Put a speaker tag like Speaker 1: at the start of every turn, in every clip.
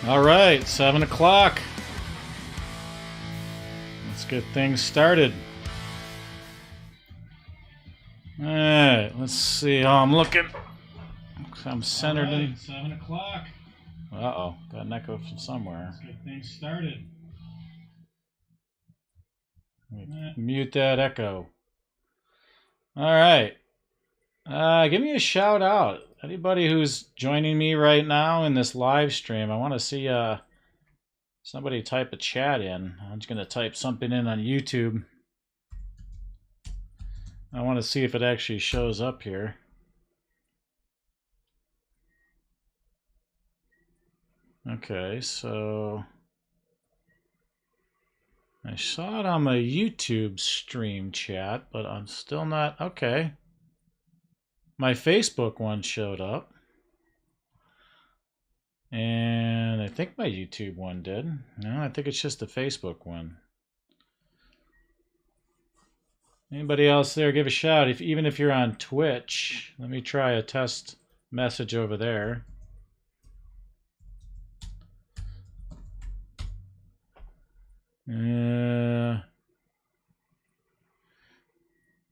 Speaker 1: All right, 7 o'clock. Let's get things started. All right, let's see how I'm looking. I'm centered in. 7 o'clock. Uh-oh, got an echo from somewhere. Let's get things started. Mute that echo. All right. Give me a shout out. Anybody who's joining me right now in this live stream, I want to see somebody type a chat in. I'm just going to type something in on YouTube. I want to see if it actually shows up here. Okay, so I saw it on my YouTube stream chat, but I'm still not. Okay. My Facebook one showed up. And I think my YouTube one did. No, I think it's just the Facebook one. Anybody else there, give a shout. Even if you're on Twitch, let me try a test message over there.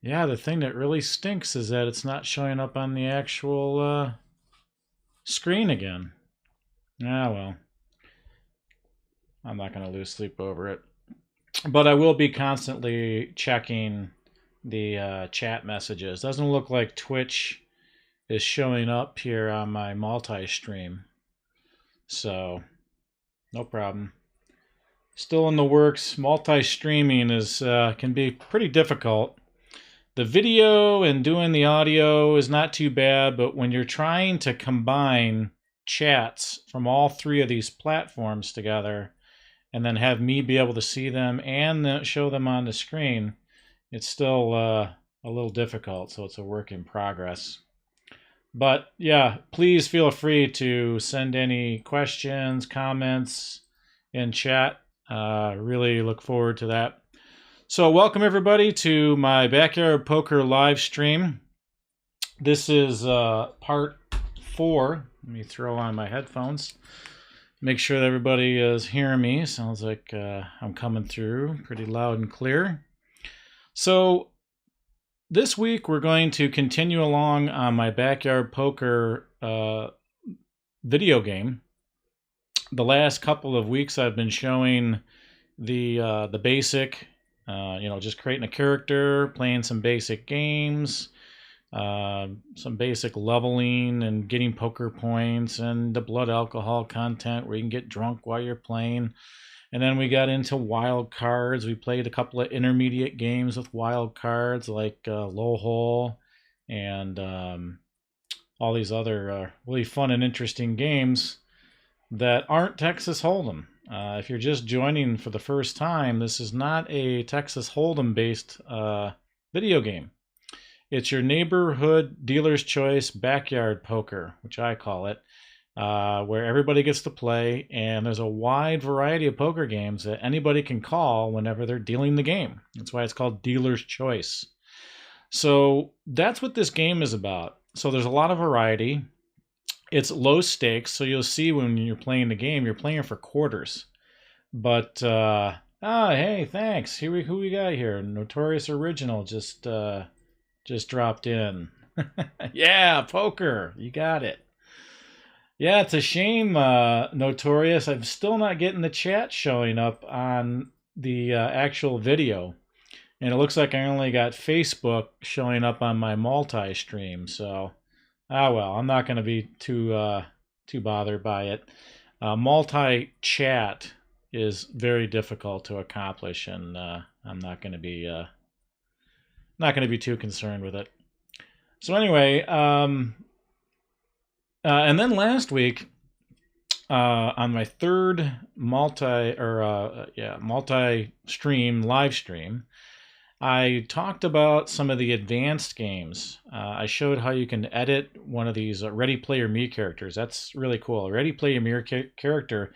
Speaker 1: Yeah, the thing that really stinks is that it's not showing up on the actual screen again. Ah, well. I'm not going to lose sleep over it. But I will be constantly checking the chat messages. Doesn't look like Twitch is showing up here on my multi-stream. So, no problem. Still in the works. Multi-streaming is can be pretty difficult. The video and doing the audio is not too bad, but when you're trying to combine chats from all three of these platforms together and then have me be able to see them and show them on the screen, it's still a little difficult, so it's a work in progress. But yeah, please feel free to send any questions, comments in chat. Really look forward to that. So welcome everybody to my Backyard Poker live stream. This is part 4. Let me throw on my headphones. Make sure that everybody is hearing me. Sounds like I'm coming through pretty loud and clear. So this week we're going to continue along on my Backyard Poker video game. The last couple of weeks I've been showing the basic, just creating a character, playing some basic games, some basic leveling and getting poker points, and the blood alcohol content where you can get drunk while you're playing. And then we got into wild cards. We played a couple of intermediate games with wild cards like Low Hole and all these other really fun and interesting games that aren't Texas Hold'em. If you're just joining for the first time, this is not a Texas Hold'em based video game. It's your neighborhood dealer's choice backyard poker, which I call it, where everybody gets to play, and there's a wide variety of poker games that anybody can call whenever they're dealing the game. That's why it's called dealer's choice. So that's what this game is about. So there's a lot of variety. It's low stakes, so you'll see when you're playing the game, you're playing for quarters. But, hey, thanks. Who we got here? Notorious Original just dropped in. Yeah, poker. You got it. Yeah, it's a shame, Notorious. I'm still not getting the chat showing up on the actual video. And it looks like I only got Facebook showing up on my multi-stream. So, well, I'm not going to be too bothered by it. Multi-chat is very difficult to accomplish, and I'm not going to be too concerned with it. So anyway, and then last week, on my third multi-stream live stream, I talked about some of the advanced games. I showed how you can edit one of these Ready Player Me characters. That's really cool. A Ready Player Me character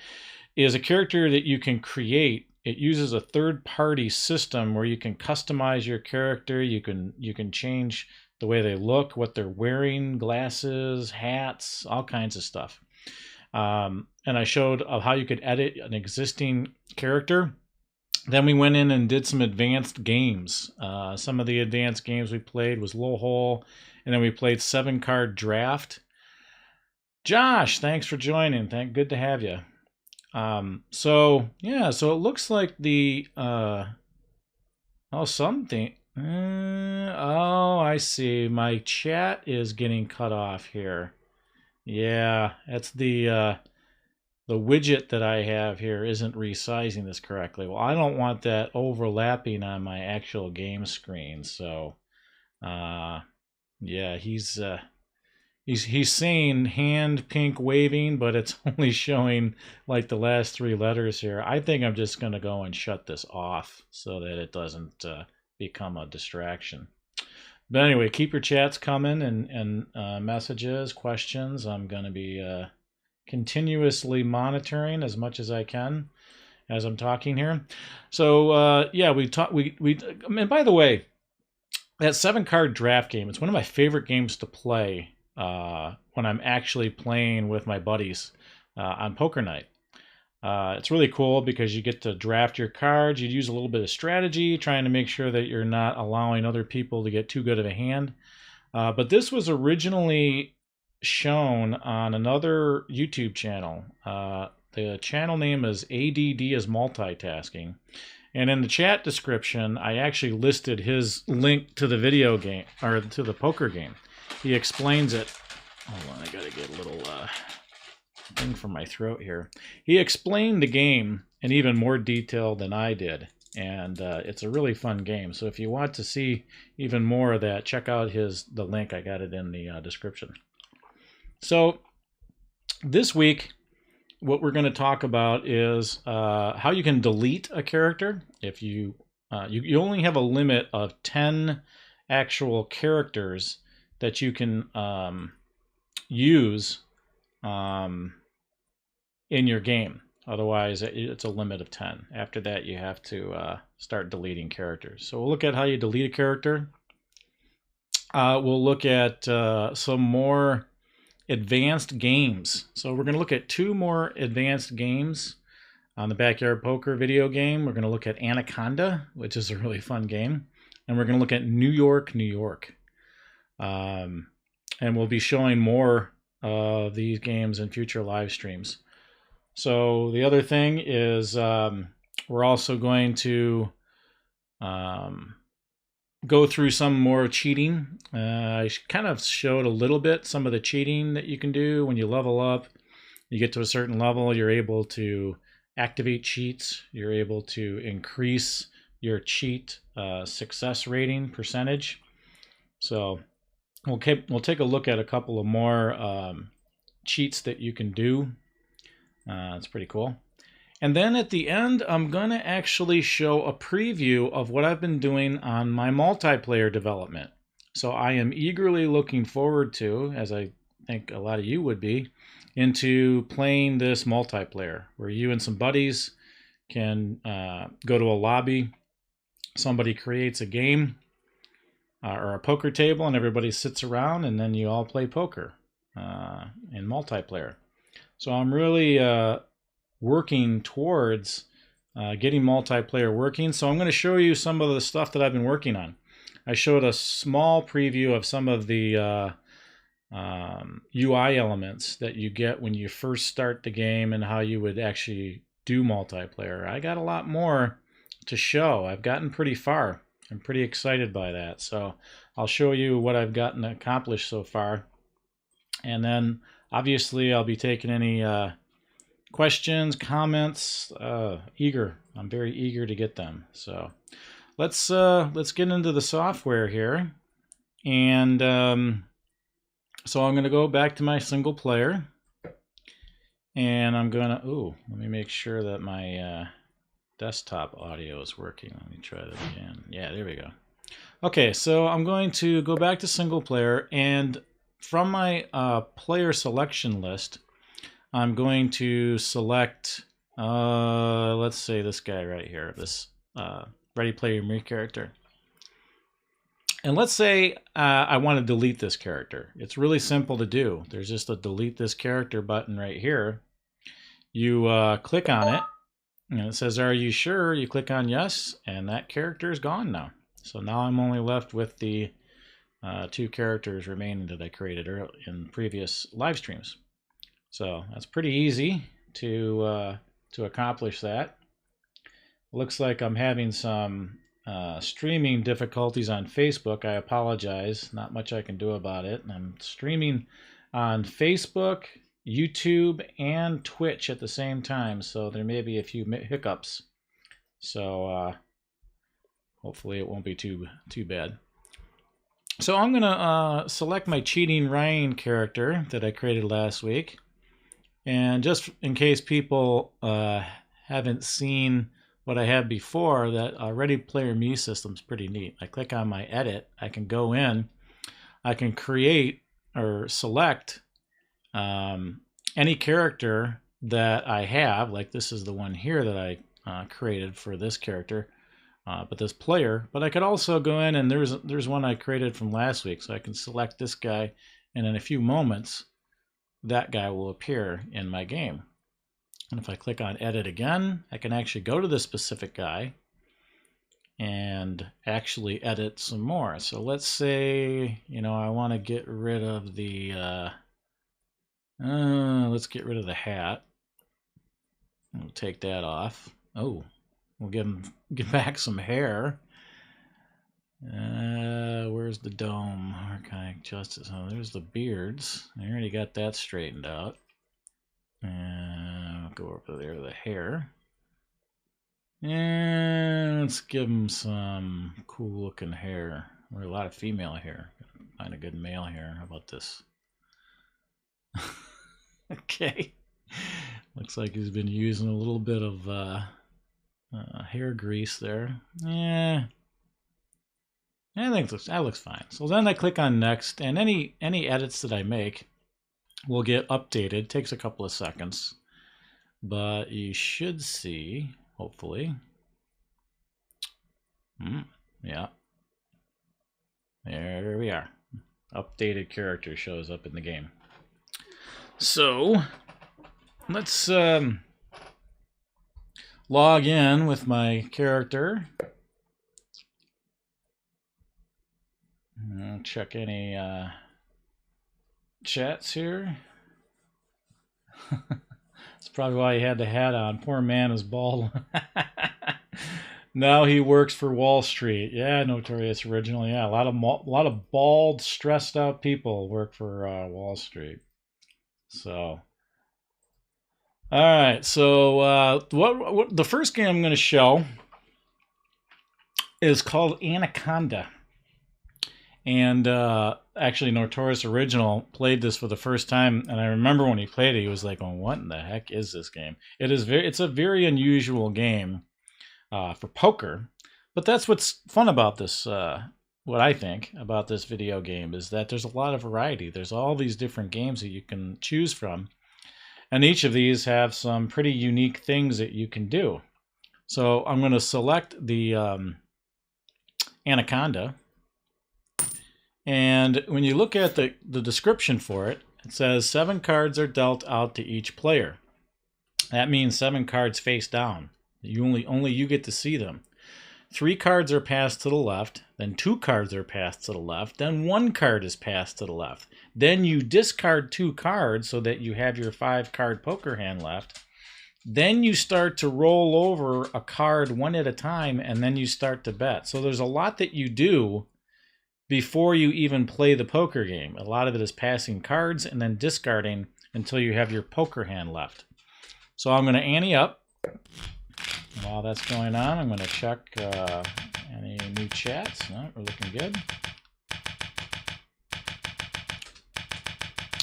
Speaker 1: is a character that you can create. It uses a third-party system where you can customize your character. You can change the way they look, what they're wearing, glasses, hats, all kinds of stuff. And I showed how you could edit an existing character. Then we went in and did some advanced games. Some of the advanced games we played was Low Hole, and then we played 7-card Draft. Josh, thanks for joining. Good to have you. So it looks like the something. I see. My chat is getting cut off here. Yeah, that's the widget that I have here isn't resizing this correctly. Well, I don't want that overlapping on my actual game screen. So, yeah, he's saying hand pink waving, but it's only showing like the last 3 letters here. I think I'm just going to go and shut this off so that it doesn't become a distraction. But anyway, keep your chats coming and messages, questions. I'm going to be continuously monitoring as much as I can as I'm talking here. So and by the way, that 7-card Draft game, it's one of my favorite games to play when I'm actually playing with my buddies on poker night. It's really cool because you get to draft your cards. You use a little bit of strategy, trying to make sure that you're not allowing other people to get too good of a hand. But this was originally shown on another YouTube channel. The channel name is ADD is Multitasking. And in the chat description, I actually listed his link to the video game, or to the poker game. He explains it. Hold on, I gotta get a little thing from my throat here. He explained the game in even more detail than I did, and it's a really fun game. So if you want to see even more of that, check out the link. I got it in the description. So This week, what we're going to talk about is how you can delete a character. If you only have a limit of 10 actual characters that you can use in your game. Otherwise, it's a limit of 10. After that, you have to start deleting characters. So we'll look at how you delete a character. We'll look at some more advanced games. So we're going to look at 2 more advanced games on the Backyard Poker video game. We're going to look at Anaconda, which is a really fun game. And we're going to look at New York, New York. And we'll be showing more of these games in future live streams. So the other thing is we're also going to go through some more cheating. I kind of showed a little bit some of the cheating that you can do when you level up. You get to a certain level, you're able to activate cheats. You're able to increase your cheat success rating percentage. So we'll take a look at a couple of more cheats that you can do. It's pretty cool. And then at the end, I'm going to actually show a preview of what I've been doing on my multiplayer development. So I am eagerly looking forward to, as I think a lot of you would be, into playing this multiplayer where you and some buddies can go to a lobby. Somebody creates a game or a poker table and everybody sits around and then you all play poker in multiplayer. So I'm really working towards getting multiplayer working. So I'm going to show you some of the stuff that I've been working on. I showed a small preview of some of the UI elements that you get when you first start the game and how you would actually do multiplayer. I got a lot more to show. I've gotten pretty far. I'm pretty excited by that. So I'll show you what I've gotten accomplished so far. And then obviously I'll be taking any questions, comments. I'm very eager to get them. So let's get into the software here. And so I'm going to go back to my single player. And I'm going to, let me make sure that my desktop audio is working. Let me try that again. Yeah, there we go. Okay, so I'm going to go back to single player, and from my player selection list, I'm going to select, let's say this guy right here, this Ready Player Me character. And let's say I want to delete this character. It's really simple to do. There's just a delete this character button right here. You click on it, and it says, are you sure? You click on yes, and that character is gone now. So now I'm only left with the 2 characters remaining that I created in previous live streams. So that's pretty easy to accomplish that. Looks like I'm having some streaming difficulties on Facebook. I apologize. Not much I can do about it. I'm streaming on Facebook, YouTube, and Twitch at the same time, so there may be a few hiccups. So hopefully it won't be too bad. So I'm going to select my Cheating Ryan character that I created last week. And just in case people haven't seen what I had before, that Ready Player Me system is pretty neat. I click on my edit, I can go in, I can create or select any character that I have, like this is the one here that I created for this character, but this player. But I could also go in, and there's one I created from last week, so I can select this guy, and in a few moments that guy will appear in my game. And if I click on edit again, I can actually go to this specific guy and actually edit some more. So let's say, I want to get rid of the let's get rid of the hat. We'll take that off. We'll get back some hair. Where's the dome? Archaic justice. Oh, there's the beards. I already got that straightened out. I'll go over there to the hair. And let's give him some cool looking hair. Or a lot of female hair. Find a good male hair. How about this? Okay. Looks like he's been using a little bit of hair grease there. Yeah. I think that looks fine. So then I click on next, and any edits that I make will get updated. Takes a couple of seconds, but you should see, hopefully. Yeah. There we are. Updated character shows up in the game. So let's log in with my character. I'll check any chats here. That's probably why he had the hat on. Poor man is bald. Now he works for Wall Street. Yeah, Notorious Original. Yeah, a lot of bald, stressed out people work for Wall Street. So, all right. So, what the first game I'm going to show is called Anaconda. And actually, Notorious Original played this for the first time, and I remember when he played it, he was like, "Oh, what in the heck is this game?" It's a very unusual game for poker, but that's what's fun about this. What I think about this video game is that there's a lot of variety. There's all these different games that you can choose from, and each of these have some pretty unique things that you can do. So I'm going to select the Anaconda. And when you look at the description for it, it says 7 cards are dealt out to each player. That means 7 cards face down. Only you get to see them. 3 cards are passed to the left, then 2 cards are passed to the left, then 1 card is passed to the left. Then you discard 2 cards so that you have your 5-card poker hand left. Then you start to roll over a card one at a time, and then you start to bet. So there's a lot that you do before you even play the poker game. A lot of it is passing cards and then discarding until you have your poker hand left. So I'm going to ante up. While that's going on, I'm going to check any new chats. No, we're looking good.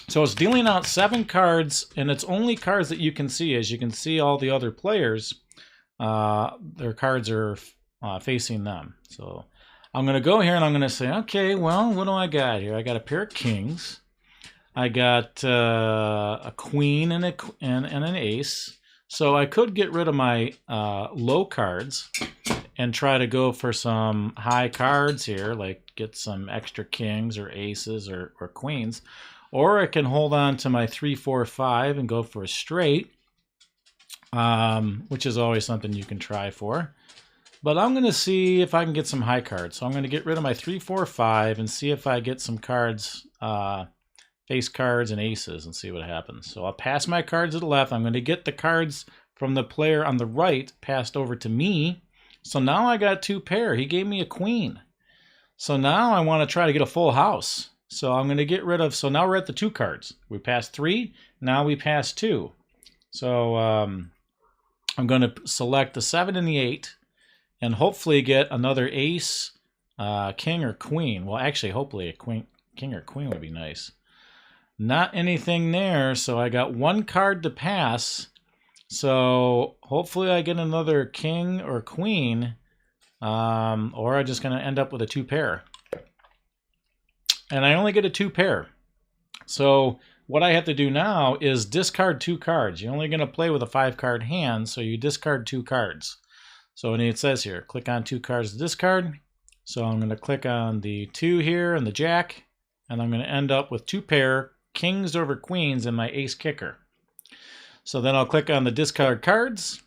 Speaker 1: So it's dealing out 7 cards, and it's only cards that you can see. As you can see, all the other players, their cards are facing them. So I'm going to go here and I'm going to say, okay, well, what do I got here? I got a pair of kings. I got a queen and an ace. So I could get rid of my low cards and try to go for some high cards here, like get some extra kings or aces or queens. Or I can hold on to my 3, 4, 5 and go for a straight, which is always something you can try for. But I'm going to see if I can get some high cards. So I'm going to get rid of my 3, 4, 5 and see if I get some cards, face cards and aces, and see what happens. So I'll pass my cards to the left. I'm going to get the cards from the player on the right passed over to me. So now I got 2 pair. He gave me a queen. So now I want to try to get a full house. So I'm going to get rid of, so now we're at the 2 cards. We passed 3, now we pass 2. So I'm going to select the 7 and the 8. And hopefully get another ace, king, or queen. Well, actually, hopefully a king or queen would be nice. Not anything there, so I got 1 card to pass. So hopefully I get another king or queen, or I'm just going to end up with a 2 pair. And I only get a 2 pair. So what I have to do now is discard 2 cards. You're only going to play with a 5-card hand, so you discard 2 cards. So it says here, click on 2 cards to discard. So I'm going to click on the 2 here and the jack, and I'm going to end up with 2 pair, kings over queens, and my ace kicker. So then I'll click on the discard cards.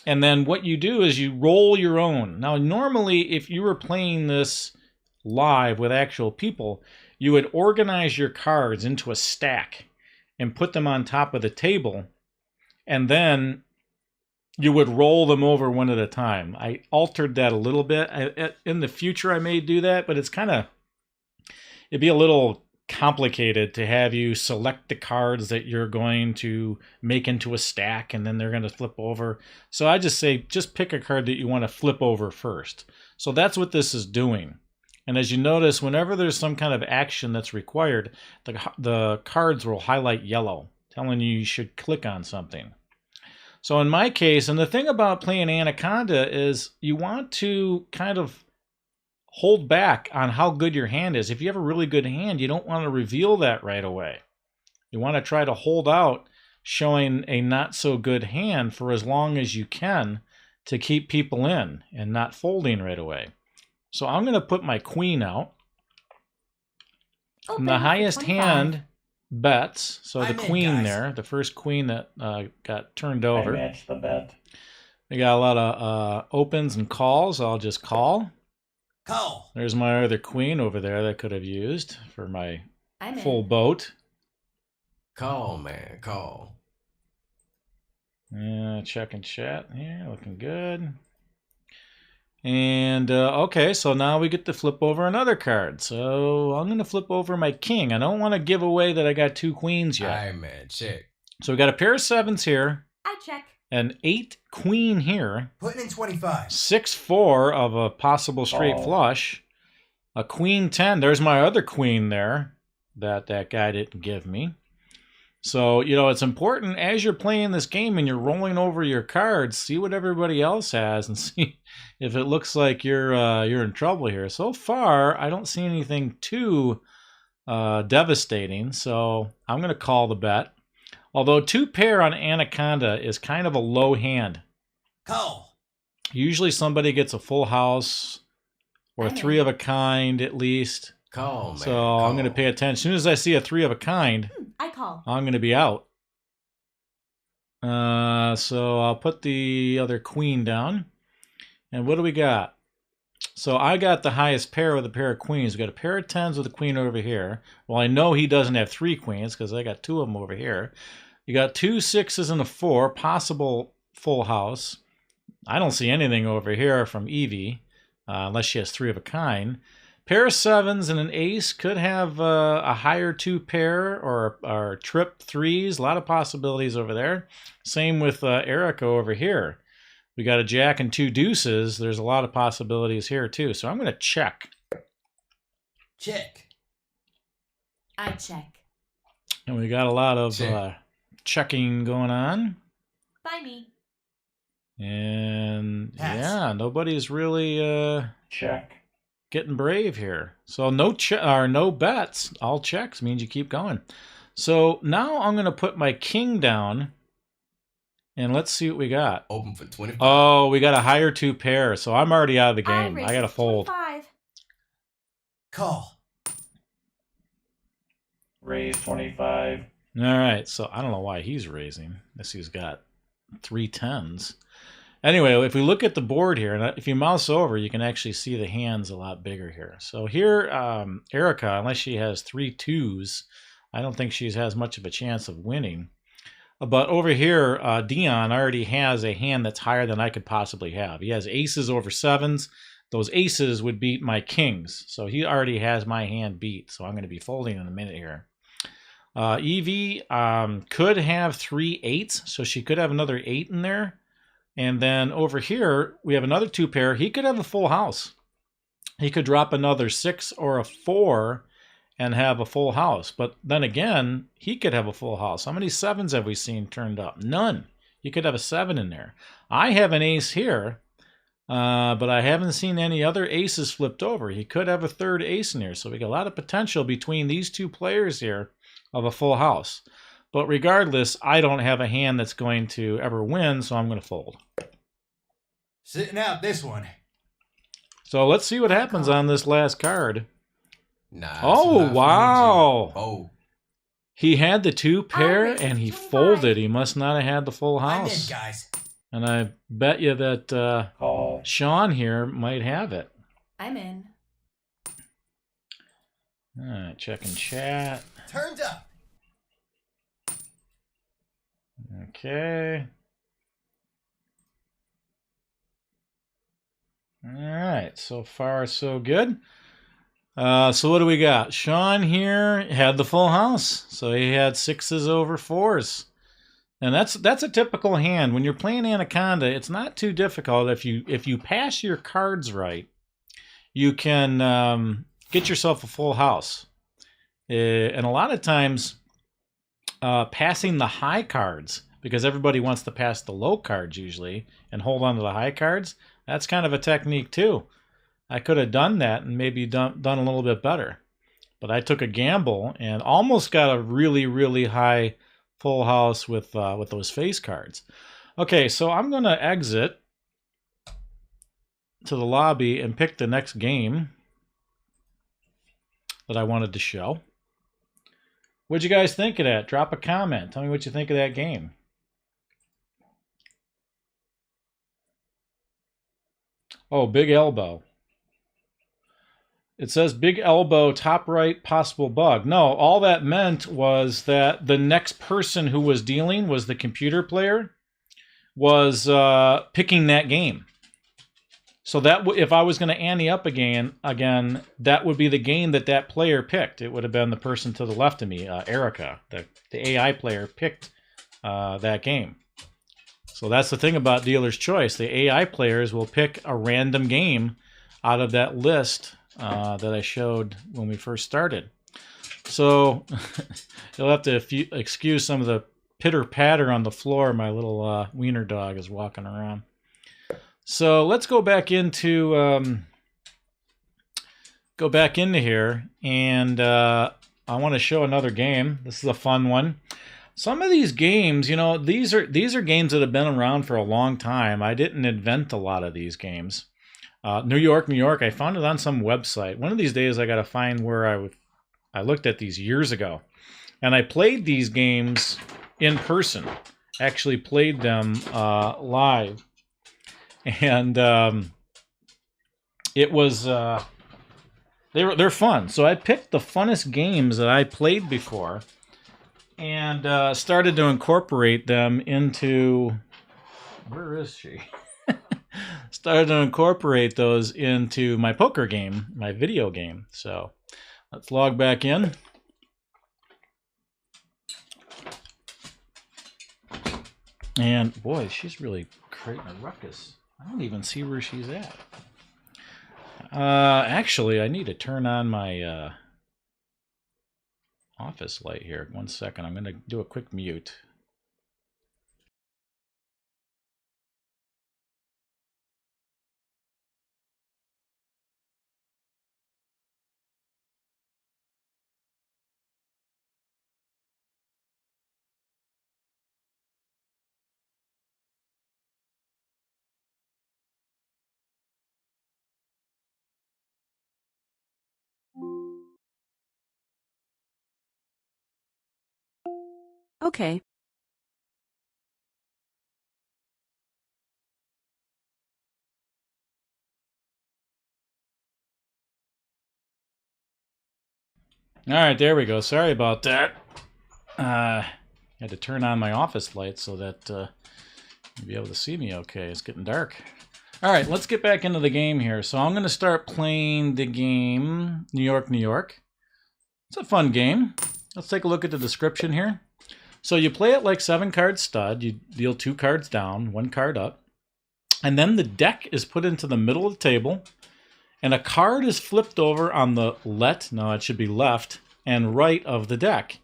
Speaker 1: And then what you do is you roll your own. Now, normally, if you were playing this live with actual people, you would organize your cards into a stack and put them on top of the table, and then you would roll them over one at a time. I altered that a little bit. In the future, I may do that, but it'd be a little complicated to have you select the cards that you're going to make into a stack, and then they're going to flip over. So I just say, just pick a card that you want to flip over first. So that's what this is doing. And as you notice, whenever there's some kind of action that's required, the cards will highlight yellow, telling you should click on something. So in my case, and the thing about playing Anaconda is you want to kind of hold back on how good your hand is. If you have a really good hand, you don't want to reveal that right away. You want to try to hold out showing a not so good hand for as long as you can to keep people in and not folding right away. So I'm going to put my queen out. And the highest hand bets. So the queen there, the first queen that got turned over.
Speaker 2: I matched the bet.
Speaker 1: We got a lot of opens and calls. I'll just call.
Speaker 3: Call.
Speaker 1: There's my other queen over there that I could have used for my full boat.
Speaker 3: Call, man, call.
Speaker 1: Yeah, check and chat here, looking good. And okay, so now we get to flip over another card. So I'm going to flip over my king. I don't want to give away that I got 2 queens yet.
Speaker 3: Aye, man, check.
Speaker 1: So we got a pair of 7s here.
Speaker 4: I check.
Speaker 1: An 8 queen here.
Speaker 3: Putting in 25.
Speaker 1: 6-4 of a possible straight flush. A queen 10. There's my other queen there that guy didn't give me. So, you know, it's important as you're playing this game and you're rolling over your cards, see what everybody else has and see if it looks like you're in trouble here. So far, I don't see anything too devastating, so I'm going to call the bet. Although 2 pair on Anaconda is kind of a low hand.
Speaker 3: Call.
Speaker 1: Usually somebody gets a full house or 3 of a kind at least.
Speaker 3: Call, man.
Speaker 1: So I'm going to pay attention. As soon as I see a 3 of a kind,
Speaker 4: I call.
Speaker 1: I'm going to be out. So I'll put the other queen down. And what do we got? So I got the highest pair with a pair of queens. We got a pair of 10s with a queen over here. Well, I know he doesn't have 3 queens because I got 2 of them over here. You got 2 6s and a 4, possible full house. I don't see anything over here from Evie, unless she has 3 of a kind. Pair of 7s and an ace could have a higher 2 pair or trip 3s. A lot of possibilities over there. Same with Erika over here. We got a jack and 2 deuces. There's a lot of possibilities here too. So I'm going to check.
Speaker 3: Check.
Speaker 4: I check.
Speaker 1: And we got a lot of checking going on.
Speaker 4: By me.
Speaker 1: And yeah, nobody's really
Speaker 2: check.
Speaker 1: Getting brave here. So no bets. All checks means you keep going. So now I'm going to put my king down. And let's see what we got.
Speaker 3: Open for 25.
Speaker 1: Oh, we got a higher 2 pair. So I'm already out of the game. I got to fold.
Speaker 4: 25.
Speaker 3: Call.
Speaker 2: Raise 25.
Speaker 1: All right. So I don't know why he's raising. Unless he's got 3 10s. Anyway, if we look at the board here, and if you mouse over, you can actually see the hands a lot bigger here. So here, Erika, unless she has 3 2s, I don't think she has much of a chance of winning. But over here, Dieon already has a hand that's higher than I could possibly have. He has aces over 7s. Those aces would beat my kings. So he already has my hand beat. So I'm going to be folding in a minute here. Evie could have 3 8s. So she could have another 8 in there. And then over here, we have another 2 pair. He could have a full house. He could drop another 6 or a 4 and have a full house. But then again, he could have a full house. How many 7s have we seen turned up? None. You could have a 7 in there. I have an ace here, but I haven't seen any other aces flipped over. He could have a 3rd ace in here. So we got a lot of potential between these 2 players here of a full house. But regardless, I don't have a hand that's going to ever win, so I'm going to fold.
Speaker 3: Sitting out this one.
Speaker 1: So let's see what happens on this last card.
Speaker 3: Nah.
Speaker 1: Oh, wow.
Speaker 3: Oh.
Speaker 1: He had the 2 pair and he folded. He must not have had the full house.
Speaker 3: I'm in, guys.
Speaker 1: And I bet you that Sean here might have it.
Speaker 4: I'm in.
Speaker 1: All right, checking chat.
Speaker 3: Turned up.
Speaker 1: Okay. All right, so far so good. So what do we got? Sean here had the full house, so he had 6s over 4s, and that's a typical hand when you're playing Anaconda. It's not too difficult if you pass your cards right. you can get yourself a full house. And a lot of times, passing the high cards, because everybody wants to pass the low cards usually and hold on to the high cards, that's kind of a technique too. I could have done that and maybe done a little bit better. But I took a gamble and almost got a really, really high full house with those face cards. Okay, so I'm going to exit to the lobby and pick the next game that I wanted to show. What'd you guys think of that? Drop a comment. Tell me what you think of that game. Oh, big elbow. It says big elbow, top right, possible bug. No, all that meant was that the next person who was dealing was the computer player was picking that game. So that if I was going to ante up again, that would be the game that player picked. It would have been the person to the left of me, Erika. The AI player picked that game. So that's the thing about dealer's choice. The AI players will pick a random game out of that list that I showed when we first started. So you'll have to excuse some of the pitter-patter on the floor. My little wiener dog is walking around. So let's go back into here, and I want to show another game. This is a fun one. Some of these games, you know, these are games that have been around for a long time. I didn't invent a lot of these games. New York, I found it on some website. One of these days I got to find where I looked at these years ago. And I played these games in person. Actually played them live. And it was they're fun. So I picked the funnest games that I played before and started to incorporate them into, where is she? Started to incorporate those into my poker game, my video game. So let's log back in. And boy, she's really creating a ruckus. I don't even see where she's at. Actually, I need to turn on my office light here. 1 second. I'm going to do a quick mute.
Speaker 5: Okay.
Speaker 1: All right, there we go. Sorry about that. I had to turn on my office light so that you'll be able to see me okay. It's getting dark. All right, let's get back into the game here. So I'm going to start playing the game New York. It's a fun game. Let's take a look at the description here. So you play it like 7-card stud. You deal 2 cards down, 1 card up. And then the deck is put into the middle of the table. And a card is flipped over on the left and right of the deck.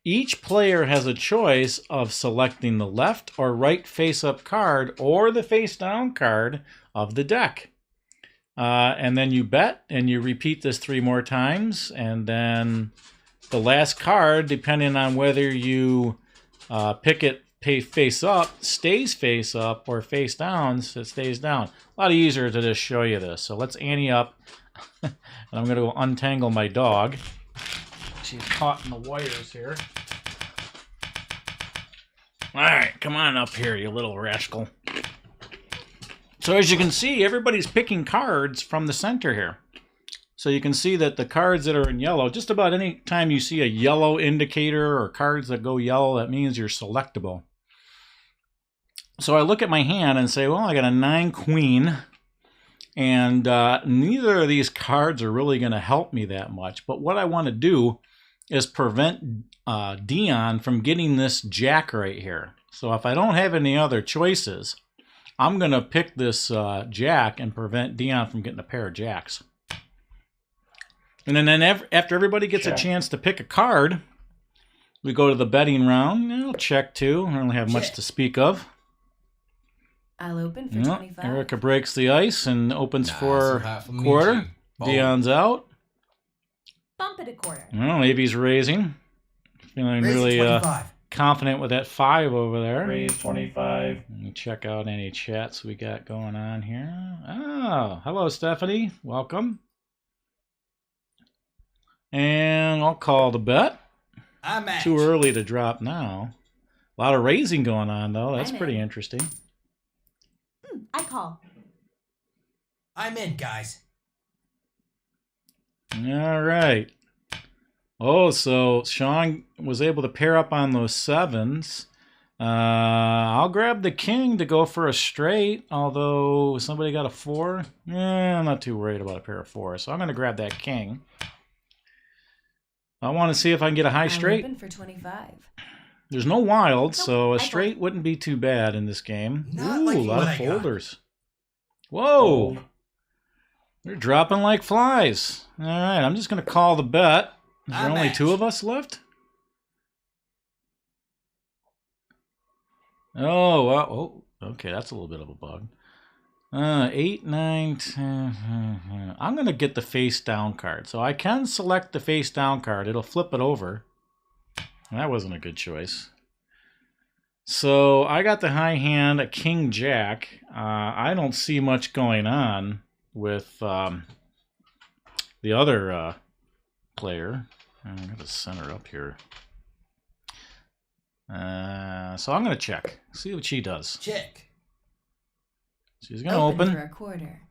Speaker 1: Each player has a choice of selecting the left or right face-up card or the face-down card of the deck. And then you bet, and you repeat this 3 more times. And then the last card, depending on whether you pick it face up, stays face up, or face down, so it stays down. A lot easier to just show you this. So let's ante up. And I'm going to go untangle my dog. She's caught in the wires here. All right, come on up here, you little rascal. So as you can see, everybody's picking cards from the center here. So you can see that the cards that are in yellow, just about any time you see a yellow indicator or cards that go yellow, that means you're selectable. So I look at my hand and say, well, I got a 9 queen, and neither of these cards are really going to help me that much. But what I want to do is prevent Dieon from getting this jack right here. So if I don't have any other choices, I'm going to pick this jack and prevent Dieon from getting a pair of jacks. And then after everybody gets a
Speaker 2: Check.
Speaker 1: chance to pick a card, we go to the betting round. I'll check too. I don't really have much to speak of.
Speaker 4: I'll open for
Speaker 1: Yep.
Speaker 4: 25.
Speaker 1: Erika breaks the ice and opens
Speaker 3: Nice,
Speaker 1: for
Speaker 3: hot for me,
Speaker 1: quarter.
Speaker 3: too. Bold.
Speaker 1: Dion's out.
Speaker 4: Bump it a quarter.
Speaker 1: Well, Evie's raising. Feeling
Speaker 3: Raise
Speaker 1: really
Speaker 3: 25.
Speaker 1: confident with that 5 over there.
Speaker 2: Raise 25.
Speaker 1: Let me check out any chats we got going on here. Oh, hello, Stephanie. Welcome. And I'll call the bet.
Speaker 3: I match.
Speaker 1: Too early to drop now. A lot of raising going on, though. That's
Speaker 4: I'm
Speaker 1: pretty
Speaker 4: in.
Speaker 1: interesting.
Speaker 4: I call.
Speaker 3: I'm in, guys.
Speaker 1: All right. Oh, so Sean was able to pair up on those 7s. I'll grab the king to go for a straight, although somebody got a 4. I'm not too worried about a pair of 4s, so I'm going to grab that king. I want to see if I can get a high
Speaker 4: I'll
Speaker 1: straight.
Speaker 4: open for 25.
Speaker 1: There's no wild,
Speaker 4: Nope,
Speaker 1: so a
Speaker 4: I
Speaker 1: straight wouldn't be too bad in this game.
Speaker 3: Not
Speaker 1: Ooh, a
Speaker 3: liking
Speaker 1: lot
Speaker 3: what
Speaker 1: of
Speaker 3: I got.
Speaker 1: folders. Whoa! They're dropping like flies. All right, I'm just going to call the bet. Is there
Speaker 3: I
Speaker 1: only
Speaker 3: match.
Speaker 1: 2 of us left? Oh, well, oh, okay, that's a little bit of a bug. 8, 9, 10. I'm going to get the face down card. So I can select the face down card. It'll flip it over. That wasn't a good choice. So I got the high hand, a king jack. I don't see much going on with the other player. I'm going to center up here. So I'm going to check. See what she does.
Speaker 3: Check.
Speaker 1: She's going to open.
Speaker 4: For a quarter.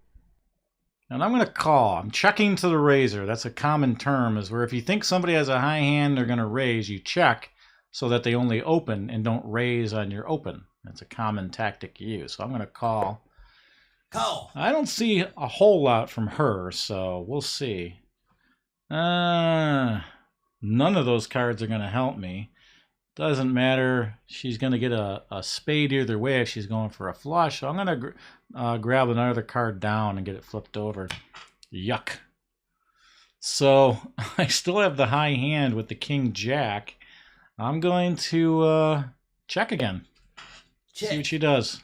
Speaker 1: And I'm going to call. I'm checking to the raiser. That's a common term, is where if you think somebody has a high hand, they're going to raise, you check so that they only open and don't raise on your open. That's a common tactic you use. So I'm going to call.
Speaker 3: Call.
Speaker 1: I don't see a whole lot from her, so we'll see. None of those cards are going to help me. Doesn't matter. She's going to get a spade either way if she's going for a flush. So I'm going to grab another card down and get it flipped over. Yuck. So I still have the high hand with the king jack. I'm going to check again.
Speaker 3: Check.
Speaker 1: See what she does.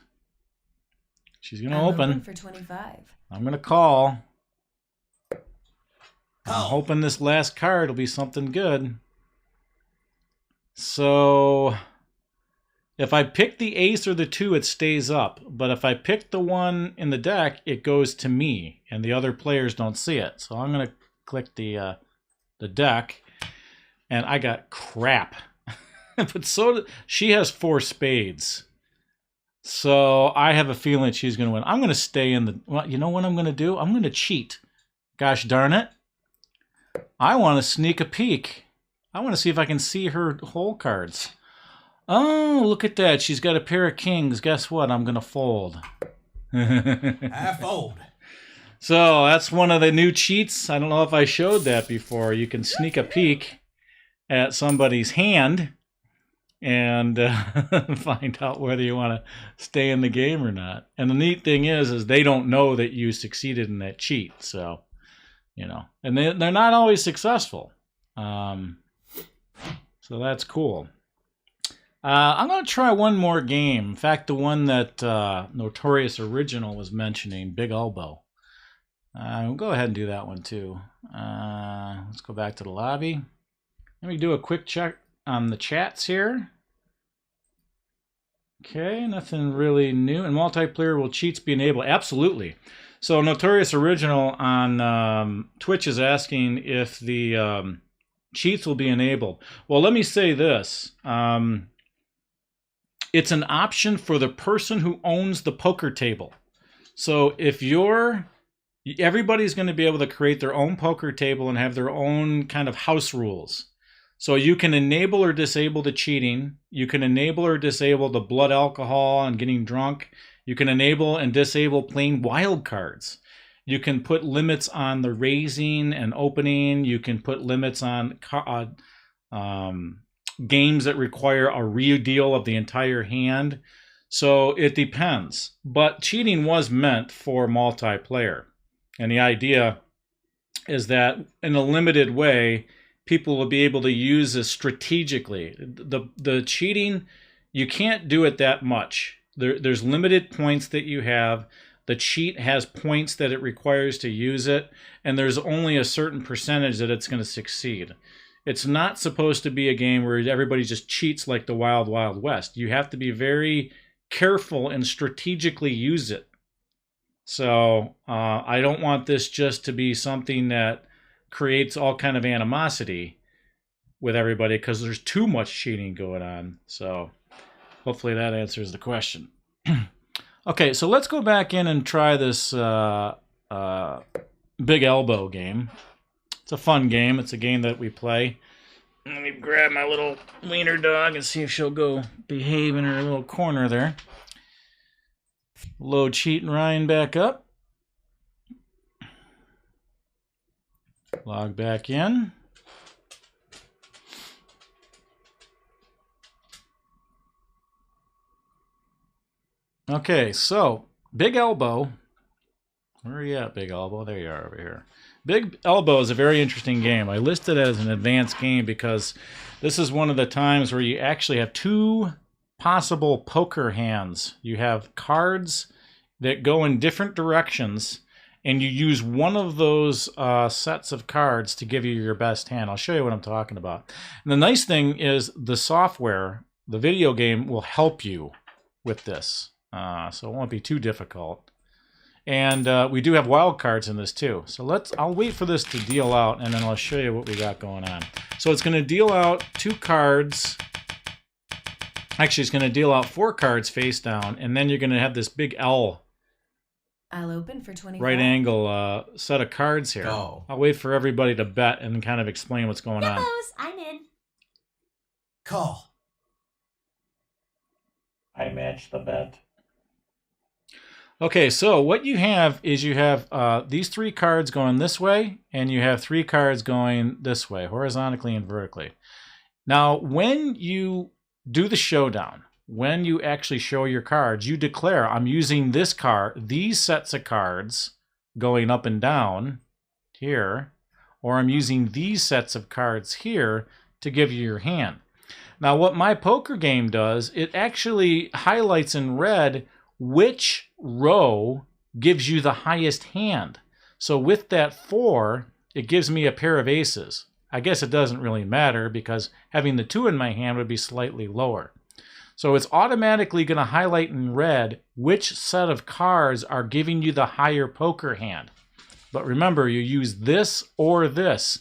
Speaker 1: She's going to
Speaker 4: I'll
Speaker 1: open.
Speaker 4: for 25.
Speaker 1: I'm going to call. I'm
Speaker 3: Call.
Speaker 1: hoping this last card will be something good. So if I pick the ace or the 2, it stays up. But if I pick the 1 in the deck, it goes to me, and the other players don't see it. So I'm going to click the deck, and I got crap. But she has 4 spades. So I have a feeling she's going to win. I'm going to stay in the... Well, you know what I'm going to do? I'm going to cheat. Gosh darn it. I want to sneak a peek. I want to see if I can see her hole cards. Oh, look at that. She's got a pair of kings. Guess what? I'm going to fold.
Speaker 3: I fold.
Speaker 1: So that's one of the new cheats. I don't know if I showed that before. You can sneak a peek at somebody's hand and find out whether you want to stay in the game or not. And the neat thing is they don't know that you succeeded in that cheat. So, you know, and they're not always successful. So that's cool. I'm going to try one more game. In fact, the one that Notorious Original was mentioning, Big Elbow. We'll go ahead and do that one too. Let's go back to the lobby. Let me do a quick check on the chats here. Okay, nothing really new. And multiplayer, will cheats be enabled? Absolutely. So Notorious Original on Twitch is asking if the cheats will be enabled. Well, let me say this. It's an option for the person who owns the poker table. So if everybody's going to be able to create their own poker table and have their own kind of house rules. So you can enable or disable the cheating. You can enable or disable the blood alcohol and getting drunk. You can enable and disable playing wild cards. You can put limits on the raising and opening. You can put limits on games that require a redeal of the entire hand. So it depends. But cheating was meant for multiplayer. And the idea is that in a limited way, people will be able to use this strategically. The cheating, you can't do it that much. There's limited points that you have. The cheat has points that it requires to use it, and there's only a certain percentage that it's going to succeed. It's not supposed to be a game where everybody just cheats like the Wild Wild West. You have to be very careful and strategically use it. So I don't want this just to be something that creates all kind of animosity with everybody because there's too much cheating going on. So hopefully that answers the question. Okay, so let's go back in and try this Big Elbow game. It's a fun game. It's a game that we play. Let me grab my little wiener dog and see if she'll go behave in her little corner there. Load Cheat and Ryan back up. Log back in. Okay, so Big Elbow. Where are you at, Big Elbow? There you are over here. Big Elbow is a very interesting game. I listed it as an advanced game because this is one of the times where you actually have two possible poker hands. You have cards that go in different directions, and you use one of those sets of cards to give you your best hand. I'll show you what I'm talking about. And the nice thing is the software, the video game, will help you with this. So it won't be too difficult. And we do have wild cards in this too. So I'll wait for this to deal out, and then I'll show you what we got going on. So it's going to deal out 2 cards. Actually, it's going to deal out 4 cards face down, and then you're going to have this big L.
Speaker 4: I'll open for 25.
Speaker 1: Right angle set of cards here.
Speaker 3: Go.
Speaker 1: I'll wait for everybody to bet and kind of explain what's going on.
Speaker 4: Nippos, I'm in.
Speaker 3: Call.
Speaker 2: I match the bet.
Speaker 1: Okay, so what you have is you have these 3 cards going this way, and you have 3 cards going this way, horizontally and vertically. Now, when you do the showdown, when you actually show your cards, you declare, I'm using this card, these sets of cards going up and down here, or I'm using these sets of cards here to give you your hand. Now, what my poker game does, it actually highlights in red which row gives you the highest hand. So with that 4, it gives me a pair of aces. I guess it doesn't really matter because having the 2 in my hand would be slightly lower. So it's automatically going to highlight in red which set of cards are giving you the higher poker hand. But remember, you use this or this.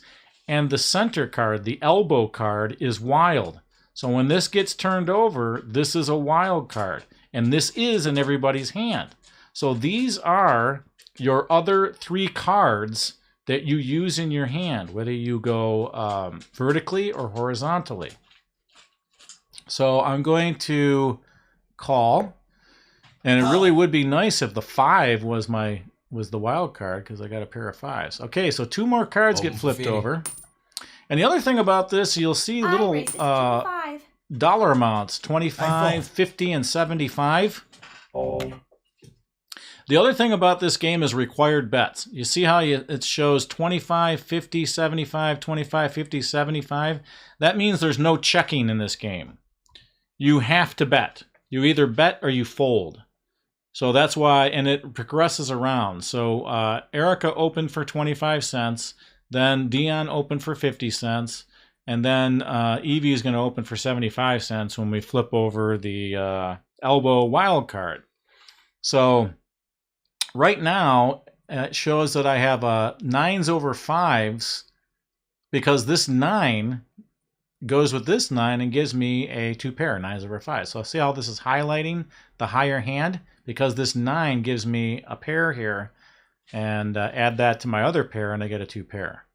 Speaker 1: And the center card, the elbow card, is wild. So when this gets turned over, this is a wild card. And this is in everybody's hand. So these are your other 3 cards that you use in your hand, whether you go vertically or horizontally. So I'm going to call. And it really would be nice if the 5 was the wild card because I got a pair of 5s. Okay, so 2 more cards get flipped over. And the other thing about this, you'll see little dollar amounts, 25, 50, and 75.
Speaker 2: Fold.
Speaker 1: The other thing about this game is required bets. You see how it shows 25, 50, 75, 25, 50, 75? That means there's no checking in this game. You have to bet. You either bet or you fold. So that's why, and it progresses around. So Erika opened for 25 cents. Then Dieon opened for 50 cents. And then Evie is going to open for 75 cents when we flip over the elbow wild card. So right now, it shows that I have 9s over 5s because this 9 goes with this 9 and gives me a 2 pair, 9s over 5. So see how this is highlighting the higher hand? Because this 9 gives me a pair here, and add that to my other pair, and I get a 2 pair.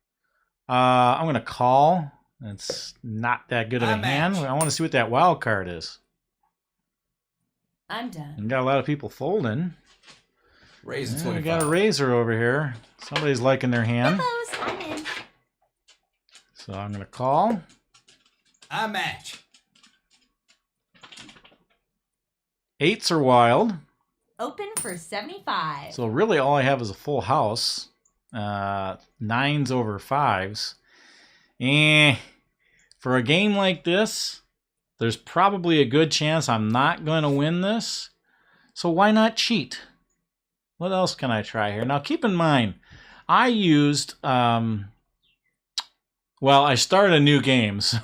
Speaker 1: I'm going to call. It's not that good of a hand. I want to see what that wild card is.
Speaker 4: I'm done.
Speaker 1: We got a lot of people folding.
Speaker 3: Raise the
Speaker 1: We
Speaker 3: 25.
Speaker 1: got a razor over here. Somebody's liking their hand.
Speaker 4: Nippos, I'm in.
Speaker 1: So I'm going to call.
Speaker 3: I match.
Speaker 1: 8s are wild.
Speaker 4: Open for 75.
Speaker 1: So really all I have is a full house. 9s over 5s. For a game like this, there's probably a good chance I'm not going to win this. So why not cheat? What else can I try here? Now keep in mind, I used, well, I started a new game, so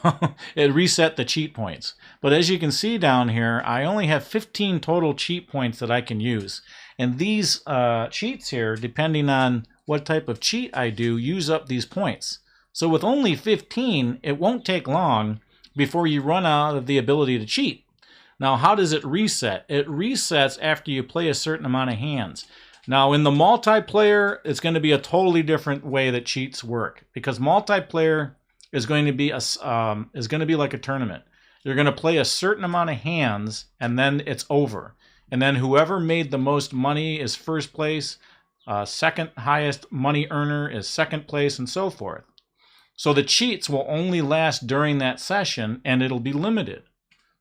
Speaker 1: it reset the cheat points. But as you can see down here, I only have 15 total cheat points that I can use. And these cheats here, depending on what type of cheat I do, use up these points. So with only 15, it won't take long before you run out of the ability to cheat. Now, how does it reset? It resets after you play a certain amount of hands. Now, in the multiplayer, it's going to be a totally different way that cheats work, because multiplayer is going to be like a tournament. You're going to play a certain amount of hands, and then it's over. And then whoever made the most money is first place. Second highest money earner is second place, and so forth. So the cheats will only last during that session, and it'll be limited.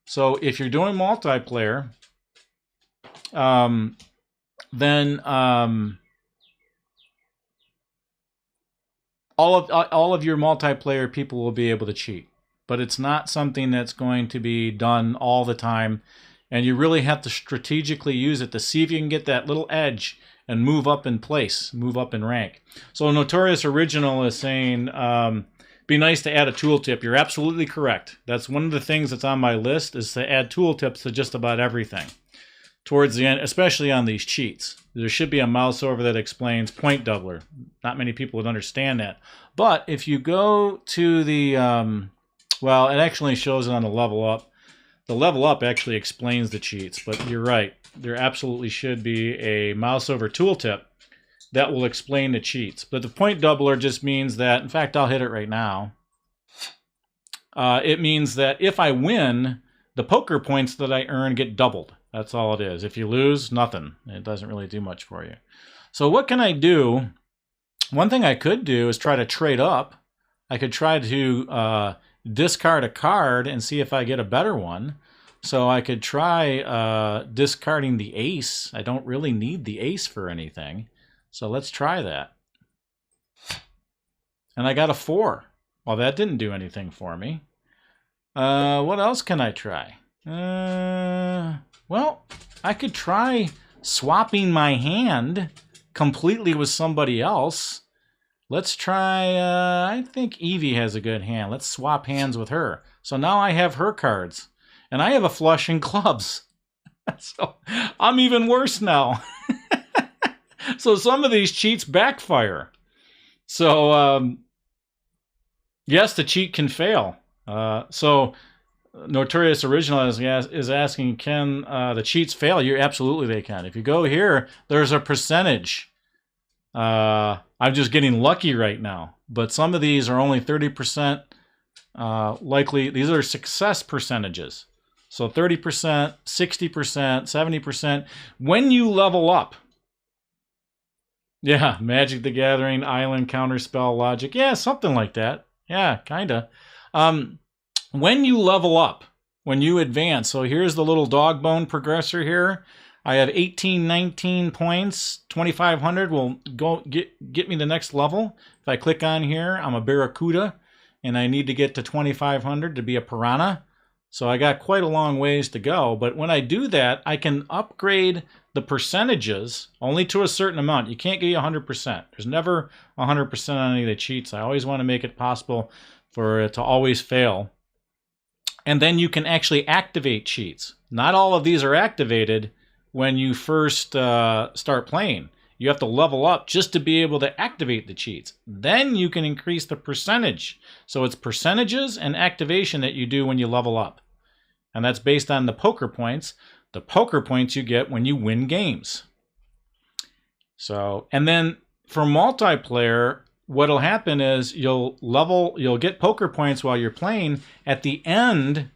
Speaker 1: So if you're doing multiplayer, then all of your multiplayer people will be able to cheat. But it's not something that's going to be done all the time, and you really have to strategically use it to see if you can get that little edge and move up in place, move up in rank. So Notorious Original is saying, be nice to add a tooltip. You're absolutely correct. That's one of the things that's on my list, is to add tooltips to just about everything towards the end, especially on these cheats. There should be a mouse over that explains point doubler. Not many people would understand that. But if you go to the, well, it actually shows it on the level up. The level up actually explains the cheats, but you're right. There absolutely should be a mouse over tooltip that will explain the cheats. But the point doubler just means that, in fact, I'll hit it right now. It means that if I win, the poker points that I earn get doubled. That's all it is. If you lose, nothing. It doesn't really do much for you. So what can I do? One thing I could do is try to trade up. I could try to discard a card and see if I get a better one. So I could try discarding the ace. I don't really need the ace for anything. So let's try that. And I got a 4. Well, that didn't do anything for me. What else can I try? Well, I could try swapping my hand completely with somebody else. Let's try, I think Evie has a good hand. Let's swap hands with her. So now I have her cards. And I have a flush in clubs. So I'm even worse now. So some of these cheats backfire. So, yes, the cheat can fail. So Notorious Original is asking, can the cheats fail? Absolutely they can. If you go here, there's a percentage. I'm just getting lucky right now. But some of these are only 30% likely. These are success percentages. So 30%, 60%, 70%. When you level up, yeah, Magic the Gathering, Island, Counterspell, Logic. Yeah, something like that. Yeah, kind of. When you level up, when you advance, so here's the little dog bone progressor here. I have 18, 19 points. 2,500 will go get me the next level. If I click on here, I'm a Barracuda, and I need to get to 2,500 to be a Piranha. So I got quite a long ways to go. But when I do that, I can upgrade the percentages only to a certain amount. You can't get 100%. There's never 100% on any of the cheats. I always want to make it possible for it to always fail. And then you can actually activate cheats. Not all of these are activated when you first start playing. You have to level up just to be able to activate the cheats. Then you can increase the percentage. So it's percentages and activation that you do when you level up. And that's based on the poker points. The poker points you get when you win games. So, and then for multiplayer, what'll happen is you'll get poker points while you're playing. At the end,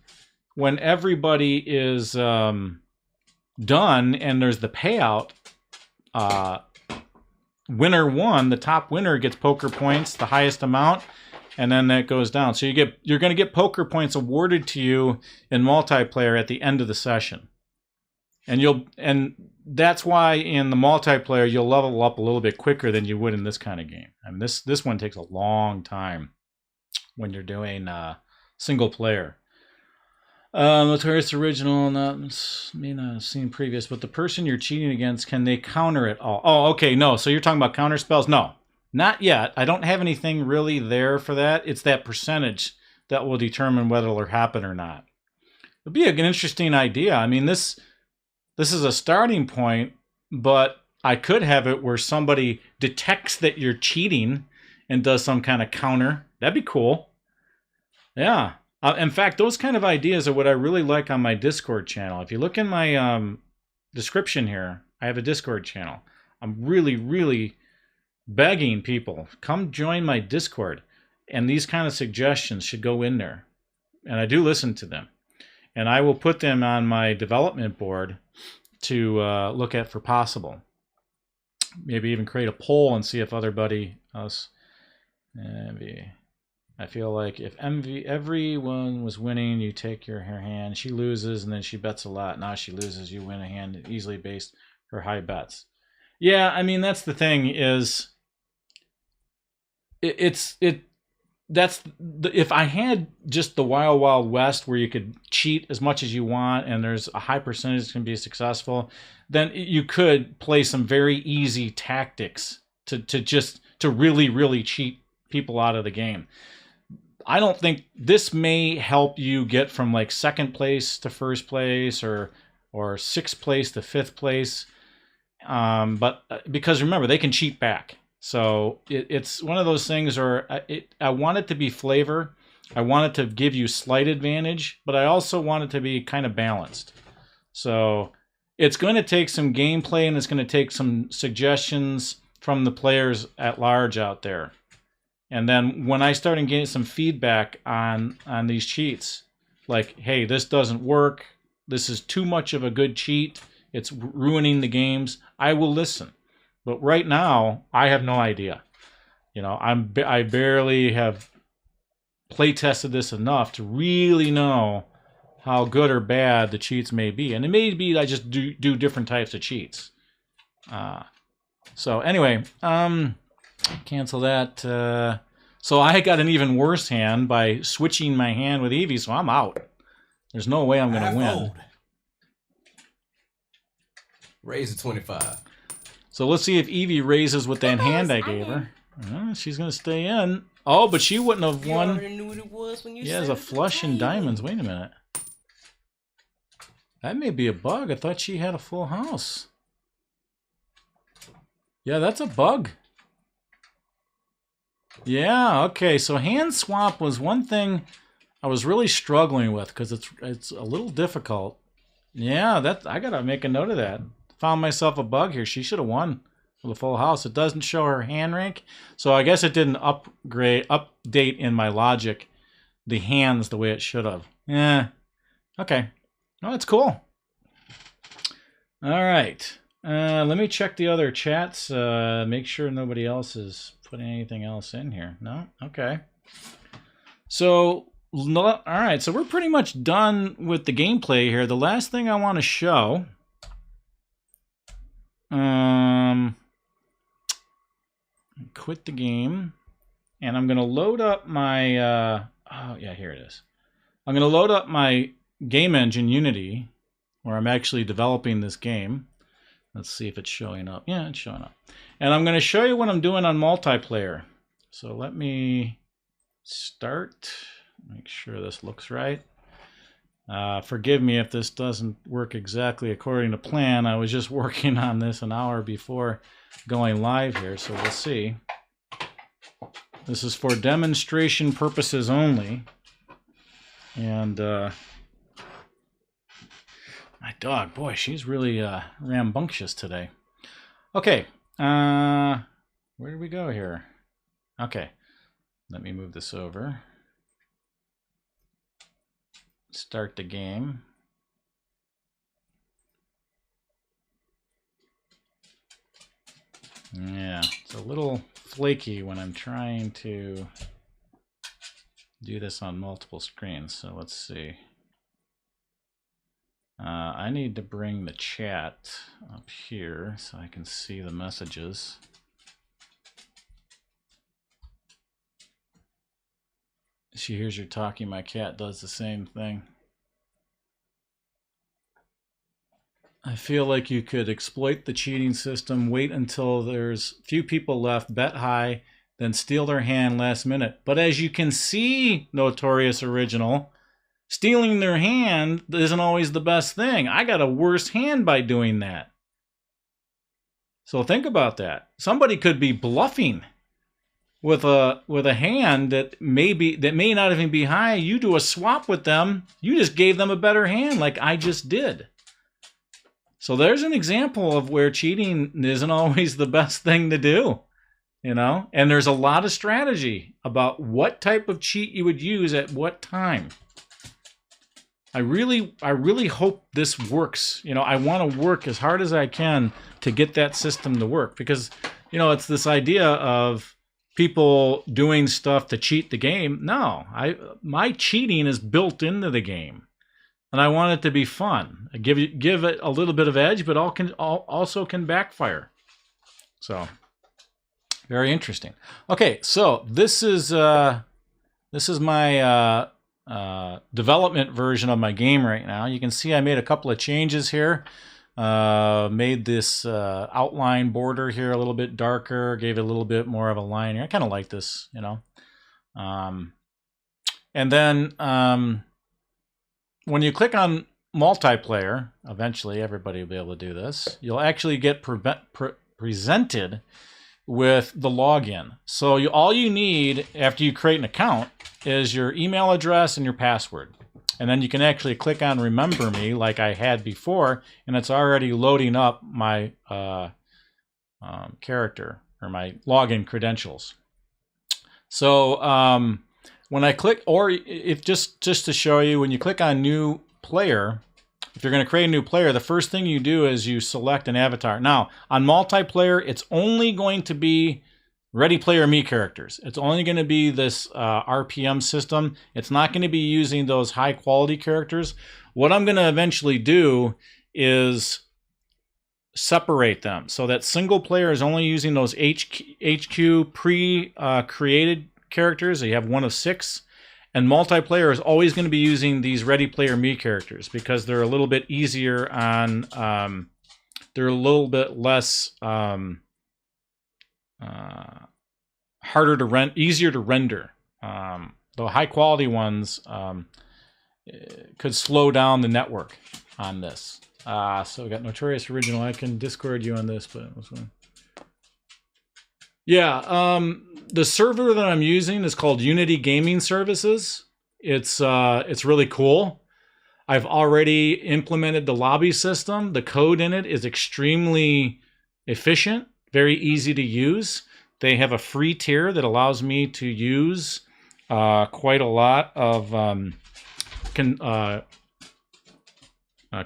Speaker 1: when everybody is done and there's the payout, winner won, the top winner gets poker points, the highest amount, and then that goes down. So you're going to get poker points awarded to you in multiplayer at the end of the session. And that's why in the multiplayer you'll level up a little bit quicker than you would in this kind of game. I mean, this one takes a long time when you're doing single player. Notorious original, may not have seen previous, but the person you're cheating against, can they counter it all? Oh, okay, no. So you're talking about counter spells? No, not yet. I don't have anything really there for that. It's that percentage that will determine whether it'll happen or not. It'd be an interesting idea. I mean, this is a starting point, but I could have it where somebody detects that you're cheating and does some kind of counter. That'd be cool. Yeah. In fact, those kind of ideas are what I really like on my Discord channel. If you look in my description here, I have a Discord channel. I'm really, really begging people, come join my Discord. And these kind of suggestions should go in there. And I do listen to them. And I will put them on my development board to look at for possible. Maybe even create a poll and see if everybody else... I feel like if everyone was winning, you take her hand. She loses, and then she bets a lot. Now she loses, you win a hand easily based her high bets. Yeah, I mean, that's the thing is... if I had just the Wild Wild West where you could cheat as much as you want and there's a high percentage that's going to be successful, then you could play some very easy tactics to really, really cheat people out of the game. I don't think this may help you get from like second place to first place or sixth place to fifth place. But because remember, they can cheat back. So it's one of those things where I want it to be flavor. I want it to give you slight advantage, but I also want it to be kind of balanced. So it's going to take some gameplay and it's going to take some suggestions from the players at large out there. And then when I start getting some feedback on these cheats, like, hey, this doesn't work, this is too much of a good cheat, it's ruining the games, I will listen. But right now, I have no idea. You know, I barely have play tested this enough to really know how good or bad the cheats may be. And it may be I just do different types of cheats. So anyway, cancel that. So I got an even worse hand by switching my hand with Evie, so I'm out. There's no way I'm going to win.
Speaker 3: Fold. Raise to 25.
Speaker 1: So let's see if Evie raises with that hand I gave her. She's going to stay in. Oh, but she wouldn't have won. He has a flush and diamonds. Wait a minute. That may be a bug. I thought she had a full house. Yeah, that's a bug. Yeah, okay. So hand swap was one thing I was really struggling with because it's a little difficult. Yeah, I got to make a note of that. Found myself a bug here. She should have won with a full house. It doesn't show her hand rank, so I guess it didn't update in my logic the hands the way it should have. Yeah. Okay. Oh, that's cool. All right. Let me check the other chats. Make sure nobody else is putting anything else in here. No? Okay. So, all right. So we're pretty much done with the gameplay here. The last thing I want to show... quit the game, and I'm going to load up my, oh yeah, here it is. I'm going to load up my game engine, Unity, where I'm actually developing this game. Let's see if it's showing up. Yeah, it's showing up. And I'm going to show you what I'm doing on multiplayer. So let me start, make sure this looks right. Forgive me if this doesn't work exactly according to plan. I was just working on this an hour before going live here, so we'll see. This is for demonstration purposes only. And my dog, boy, she's really rambunctious today. Okay, where do we go here? Okay, let me move this over. Start the game. Yeah, it's a little flaky when I'm trying to do this on multiple screens. So let's see. I need to bring the chat up here so I can see the messages. She hears you're talking, my cat does the same thing. I feel like you could exploit the cheating system, wait until there's few people left, bet high, then steal their hand last minute. But as you can see, Notorious Original, stealing their hand isn't always the best thing. I got a worse hand by doing that. So think about that. Somebody could be bluffing with a hand that may not even be high. You do a swap with them, you just gave them a better hand like I just did. So there's an example of where cheating isn't always the best thing to do, you know? And there's a lot of strategy about what type of cheat you would use at what time. I really hope this works. You know, I want to work as hard as I can to get that system to work because, you know, it's this idea of people doing stuff to cheat the game. No, my cheating is built into the game. And I want it to be fun. I give it a little bit of edge, but also can backfire. So, very interesting. Okay, so this is my development version of my game right now. You can see I made a couple of changes here. Made this outline border here a little bit darker. Gave it a little bit more of a line here. I kind of like this, you know. And then. When you click on multiplayer, eventually everybody will be able to do this, you'll actually get presented with the login. So all you need after you create an account is your email address and your password. And then you can actually click on Remember Me like I had before, and it's already loading up my character or my login credentials. So when I click, or if just to show you, when you click on new player, if you're going to create a new player, the first thing you do is you select an avatar. Now, on multiplayer, it's only going to be Ready Player Me characters. It's only going to be this RPM system. It's not going to be using those high quality characters. What I'm going to eventually do is separate them so that single player is only using those HQ pre-created characters. So you have one of 6, and multiplayer is always going to be using these Ready Player Me characters because they're a little bit easier on they're a little bit less harder to rent, easier to render. The high quality ones could slow down the network on this. So we got Notorious Original. I can Discord you on this, but yeah, the server that I'm using is called Unity Gaming Services. It's really cool. I've already implemented the lobby system. The code in it is extremely efficient, very easy to use. They have a free tier that allows me to use quite a lot of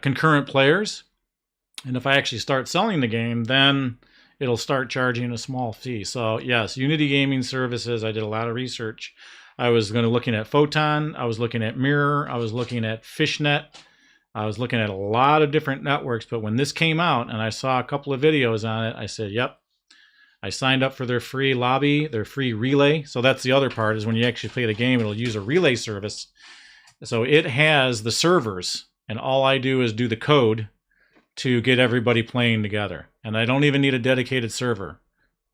Speaker 1: concurrent players. And if I actually start selling the game, then it'll start charging a small fee. So yes, Unity Gaming Services, I did a lot of research. I was looking at Photon, I was looking at Mirror, I was looking at Fishnet, I was looking at a lot of different networks, but when this came out and I saw a couple of videos on it, I said, yep. I signed up for their free lobby, their free relay. So that's the other part, is when you actually play the game, it'll use a relay service. So it has the servers, and all I do is do the code to get everybody playing together. And I don't even need a dedicated server.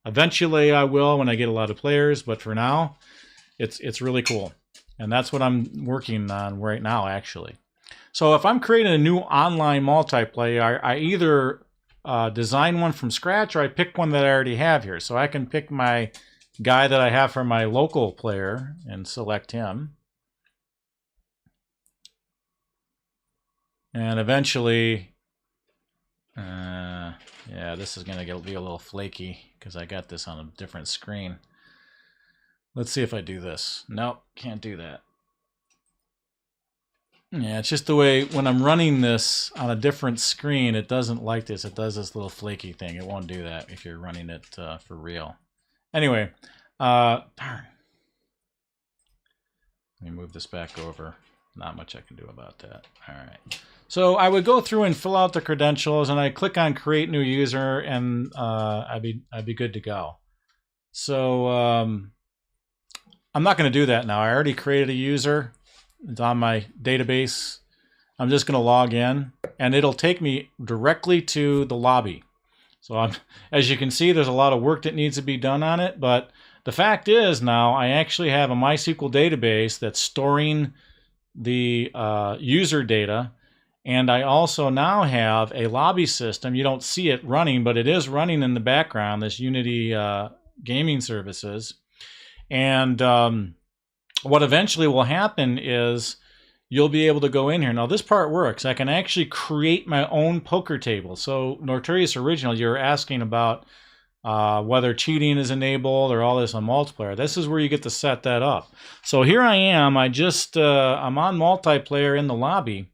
Speaker 1: Eventually I will when I get a lot of players, but for now, it's really cool. And that's what I'm working on right now, actually. So if I'm creating a new online multiplayer, I either design one from scratch or I pick one that I already have here. So I can pick my guy that I have for my local player and select him. And eventually, yeah, this is going to be a little flaky because I got this on a different screen. Let's see if I do this. Nope, can't do that. Yeah, it's just the way when I'm running this on a different screen, it doesn't like this. It does this little flaky thing. It won't do that if you're running it for real. Anyway, darn. Let me move this back over. Not much I can do about that. All right. So I would go through and fill out the credentials, and I click on create new user, and I'd be good to go. So I'm not going to do that now. I already created a user. It's on my database. I'm just going to log in, and it'll take me directly to the lobby. So as you can see, there's a lot of work that needs to be done on it, but the fact is now I actually have a MySQL database that's storing the user data, and I also now have a lobby system. You don't see it running, but it is running in the background, this Unity gaming services. And what eventually will happen is you'll be able to go in here. Now this part works. I can actually create my own poker table. So Notorious Original, you're asking about whether cheating is enabled or all this on multiplayer. This is where you get to set that up. So here I am. I'm on multiplayer in the lobby.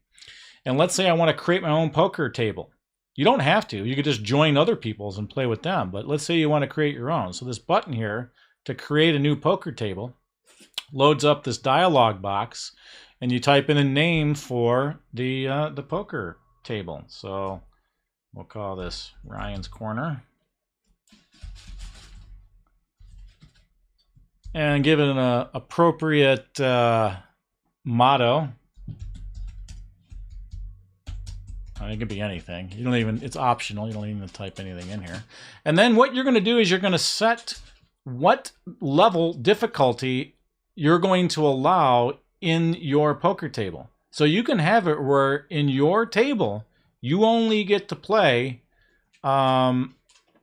Speaker 1: And let's say I want to create my own poker table. You don't have to. You could just join other people's and play with them. But let's say you want to create your own. So this button here to create a new poker table loads up this dialog box, and you type in a name for the poker table. So we'll call this Ryan's Corner. And give it an appropriate motto. It could be anything. You don't even, it's optional. You don't even type anything in here. And then what you're going to do is you're going to set what level difficulty you're going to allow in your poker table. So you can have it where in your table, you only get to play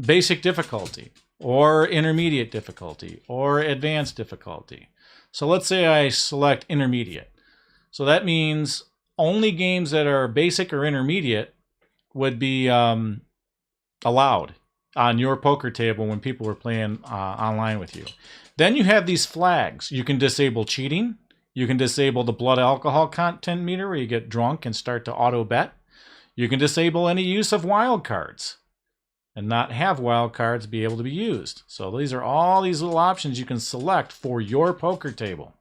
Speaker 1: basic difficulty or intermediate difficulty or advanced difficulty. So let's say I select intermediate. So that means only games that are basic or intermediate would be allowed on your poker table when people are playing online with you. Then you have these flags. You can disable cheating. You can disable the blood alcohol content meter where you get drunk and start to auto bet. You can disable any use of wildcards and not have wildcards be able to be used. So these are all these little options you can select for your poker table.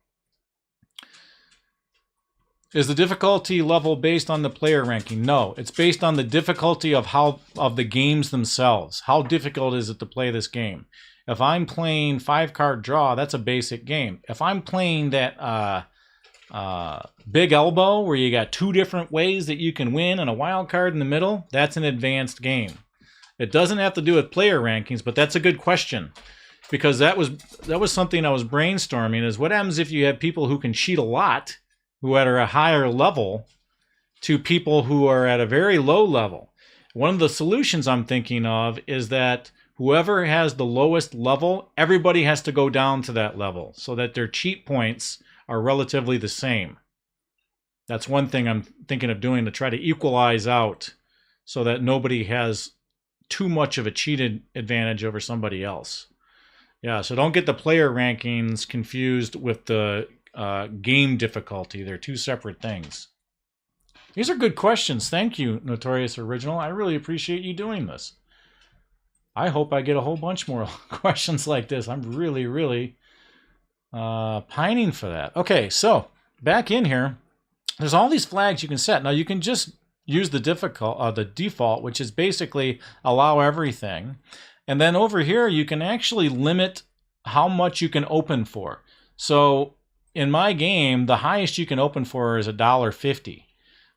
Speaker 1: Is the difficulty level based on the player ranking? No, it's based on the difficulty of the games themselves. How difficult is it to play this game? If I'm playing 5-card draw, that's a basic game. If I'm playing that big elbow where you got 2 different ways that you can win and a wild card in the middle, that's an advanced game. It doesn't have to do with player rankings, but that's a good question, because that was something I was brainstorming, is what happens if you have people who can cheat a lot, who are at a higher level, to people who are at a very low level. One of the solutions I'm thinking of is that whoever has the lowest level, everybody has to go down to that level so that their cheat points are relatively the same. That's one thing I'm thinking of doing, to try to equalize out so that nobody has too much of a cheated advantage over somebody else. Yeah, so don't get the player rankings confused with the game difficulty. They're 2 separate things. These are good questions. Thank you, Notorious Original. I really appreciate you doing this. I hope I get a whole bunch more questions like this. I'm really, really pining for that. Okay, so back in here, there's all these flags you can set. Now you can just use the default, which is basically allow everything. And then over here, you can actually limit how much you can open for. So in my game, the highest you can open for is $1.50,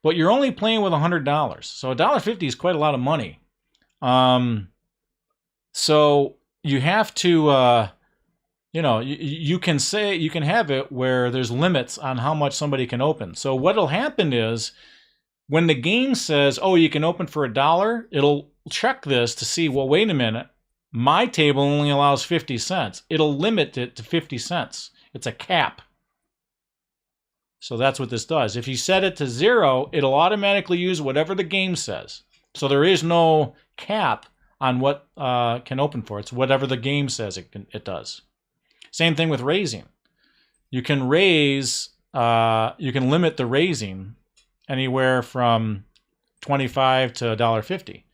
Speaker 1: but you're only playing with $100. So $1.50 is quite a lot of money. So you have to, you can say, you can have it where there's limits on how much somebody can open. So what'll happen is when the game says, oh, you can open for $1, it'll check this to see, well, wait a minute, my table only allows 50 cents. It'll limit it to 50 cents. It's a cap. So that's what this does. If you set it to 0, it'll automatically use whatever the game says. So there is no cap on what can open for. It's whatever the game says it does. Same thing with raising. You can raise, you can limit the raising anywhere from $25 to $1.50,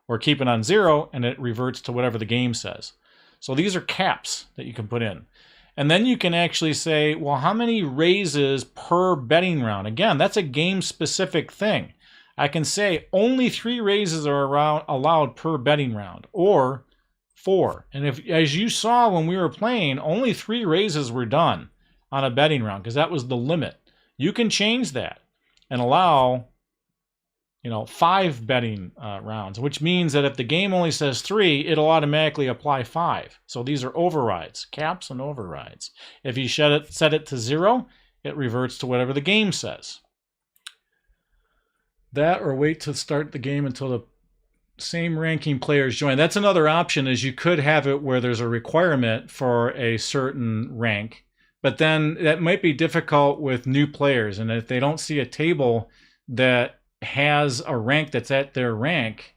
Speaker 1: or keep it on 0 and it reverts to whatever the game says. So these are caps that you can put in. And then you can actually say, well, how many raises per betting round? Again, that's a game-specific thing. I can say only 3 raises are allowed per betting round, or 4. And if, as you saw when we were playing, only 3 raises were done on a betting round because that was the limit. You can change that and allow, 5 betting rounds, which means that if the game only says 3, it'll automatically apply 5. So these are overrides, caps and overrides. If you set it to 0, it reverts to whatever the game says. That, or wait to start the game until the same ranking players join. That's another option, is you could have it where there's a requirement for a certain rank, but then that might be difficult with new players. And if they don't see a table that has a rank that's at their rank,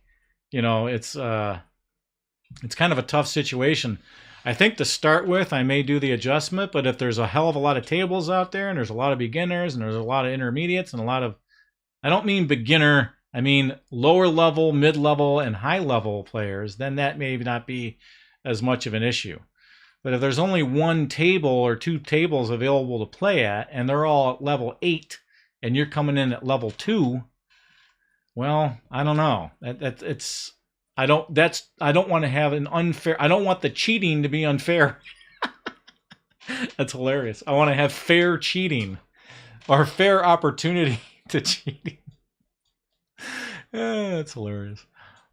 Speaker 1: it's kind of a tough situation. I think to start with, I may do the adjustment, but if there's a hell of a lot of tables out there and there's a lot of beginners and there's a lot of intermediates and a lot of, I don't mean beginner, I mean lower level, mid-level, and high-level players, then that may not be as much of an issue. But if there's only 1 table or 2 tables available to play at, and they're all at level 8, and you're coming in at level 2, well, I don't know. I don't want to have an unfair. I don't want the cheating to be unfair. That's hilarious. I want to have fair cheating, or fair opportunity to cheating. That's hilarious.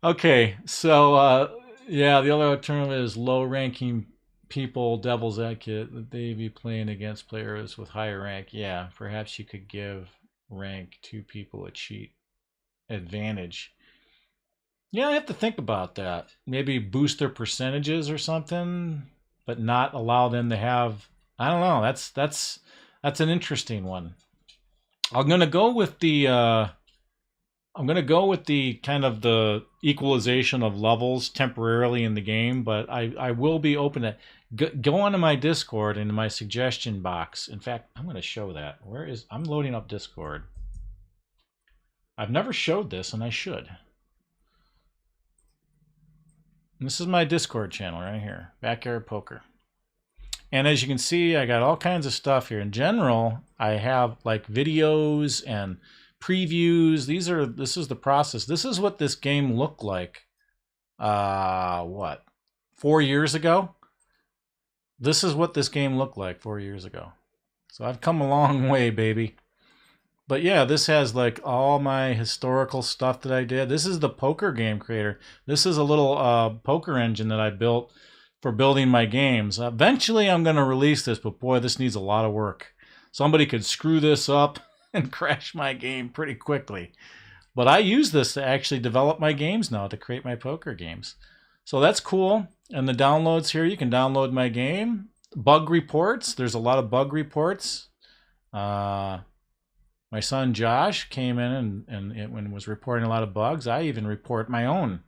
Speaker 1: Okay, so yeah, the other alternative is low-ranking people, devil's advocate, that they be playing against players with higher rank. Yeah, perhaps you could give rank 2 people a cheat advantage. Yeah, I have to think about that. Maybe boost their percentages or something, but not allow them to have. I don't know. That's an interesting one. I'm gonna go with the kind of the equalization of levels temporarily in the game, but I will be open to go onto my Discord and my suggestion box. In fact, I'm going to show that. I'm loading up Discord. I've never showed this, and I should. And this is my Discord channel right here, BakYard Poker. And as you can see, I got all kinds of stuff here. In general, I have like videos and previews. This is the process. This is what this game looked like. 4 years ago? This is what this game looked like 4 years ago. So I've come a long way, baby. But yeah, this has like all my historical stuff that I did. This is the poker game creator. This is a little poker engine that I built for building my games. Eventually I'm going to release this, but boy, this needs a lot of work. Somebody could screw this up and crash my game pretty quickly. But I use this to actually develop my games now, to create my poker games. So that's cool. And the downloads here, you can download my game. Bug reports. There's a lot of bug reports. My son Josh came in and was reporting a lot of bugs. I even report my own.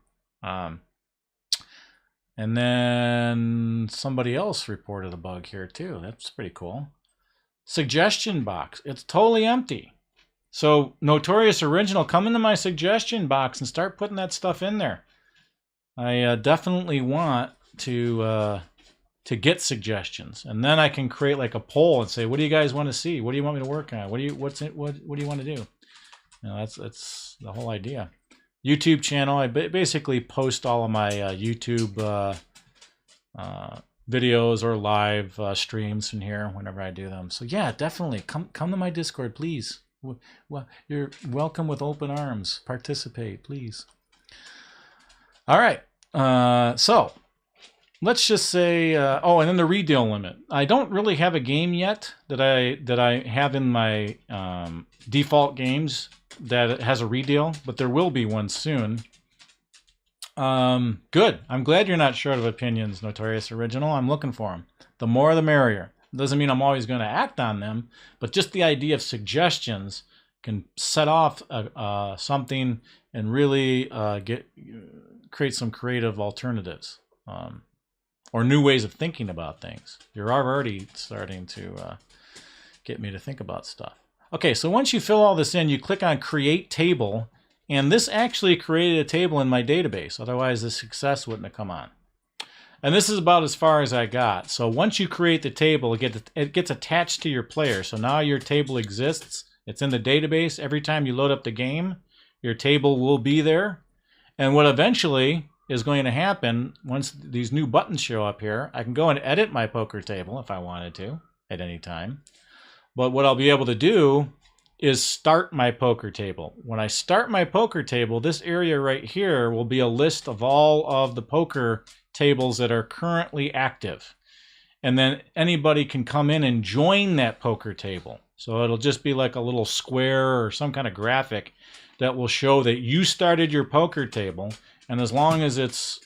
Speaker 1: And then somebody else reported a bug here too. That's pretty cool. Suggestion box. It's totally empty. So Notorious Original, come into my suggestion box and start putting that stuff in there. I definitely want to get suggestions, and then I can create like a poll and say, what do you guys want to see? What do you want me to work on? What do you want to do? That's the whole idea. YouTube channel. I basically post all of my YouTube videos or live streams in here whenever I do them. So yeah, definitely come to my Discord, please. Well, you're welcome with open arms. Participate, please. All right. So let's just say, and then the redeal limit. I don't really have a game yet that I have in my default games that has a redeal, but there will be one soon. Good. I'm glad you're not short of opinions, Notorious Original. I'm looking for them. The more the merrier. Doesn't mean I'm always going to act on them, but just the idea of suggestions can set off something and really create some creative alternatives or new ways of thinking about things. You're already starting to get me to think about stuff. Okay, so once you fill all this in, you click on Create Table, and this actually created a table in my database. Otherwise, the success wouldn't have come on. And this is about as far as I got. So once you create the table, it gets attached to your player. So now your table exists. It's in the database. Every time you load up the game, your table will be there. And what eventually is going to happen, once these new buttons show up here, I can go and edit my poker table if I wanted to at any time. But what I'll be able to do is start my poker table. When I start my poker table, this area right here will be a list of all of the poker tables that are currently active. And then anybody can come in and join that poker table. So it'll just be like a little square or some kind of graphic that will show that you started your poker table. And as long as it's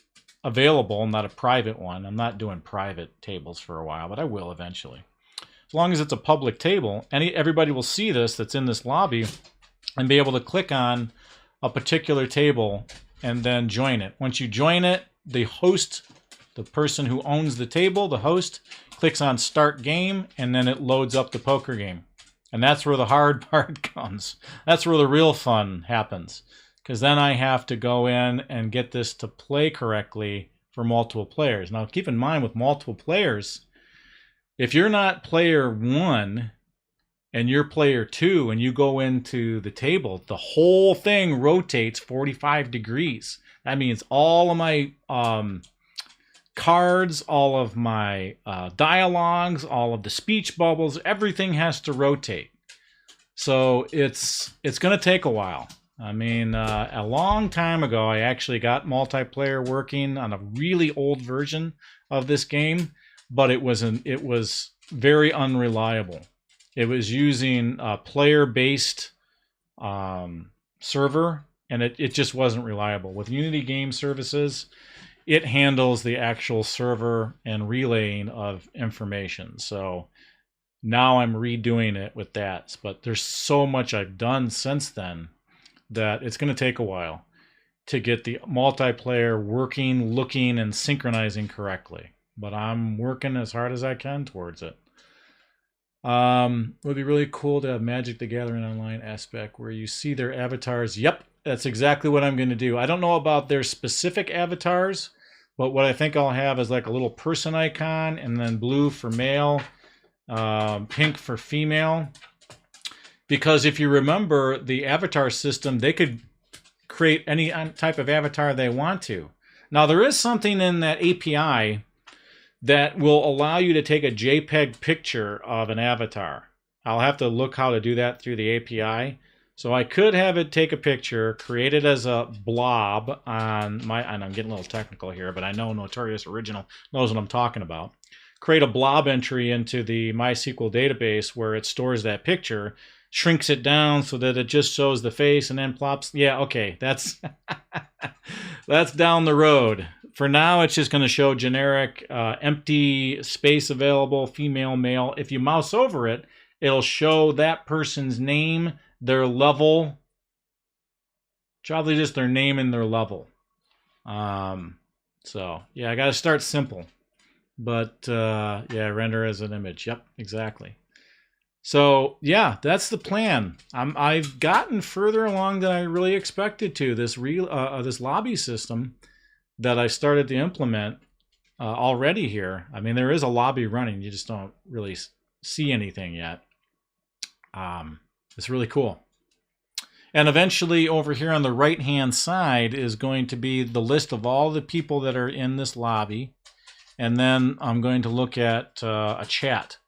Speaker 1: available, not a private one, I'm not doing private tables for a while, but I will eventually. As long as it's a public table, everybody will see this that's in this lobby and be able to click on a particular table and then join it. Once you join it, the host, the person who owns the table, the host, clicks on Start Game, and then it loads up the poker game. And that's where the hard part comes. That's where the real fun happens. Because then I have to go in and get this to play correctly for multiple players. Now, keep in mind with multiple players, if you're not player 1 and you're player 2 and you go into the table, the whole thing rotates 45 degrees. That means all of my cards, all of my dialogues, all of the speech bubbles, everything has to rotate. So it's going to take a while. I mean, a long time ago, I actually got multiplayer working on a really old version of this game, but it was very unreliable. It was using a player-based server, and it just wasn't reliable. With Unity Game Services, it handles the actual server and relaying of information. So now I'm redoing it with that. But there's so much I've done since then that it's going to take a while to get the multiplayer working, looking, and synchronizing correctly. But I'm working as hard as I can towards it. It would be really cool to have Magic the Gathering Online aspect where you see their avatars. Yep, that's exactly what I'm going to do. I don't know about their specific avatars, but what I think I'll have is like a little person icon, and then blue for male, pink for female. Because if you remember the avatar system, they could create any type of avatar they want to. Now, there is something in that API that will allow you to take a JPEG picture of an avatar. I'll have to look how to do that through the API. So I could have it take a picture, create it as a blob on my, and I'm getting a little technical here, but I know Notorious Original knows what I'm talking about. Create a blob entry into the MySQL database where it stores that picture, shrinks it down so that it just shows the face and then plops. Yeah, okay, that's that's down the road. For now, it's just going to show generic empty space available, female, male. If you mouse over it, it'll show that person's name, their level, probably just their name and their level. So, yeah, I got to start simple. But, yeah, render as an image. Yep, exactly. So, yeah, that's the plan. I've gotten further along than I really expected to. This lobby system that I started to implement already here. I mean, there is a lobby running. You just don't really see anything yet. It's really cool. And eventually over here on the right-hand side is going to be the list of all the people that are in this lobby. And then I'm going to look at a chat,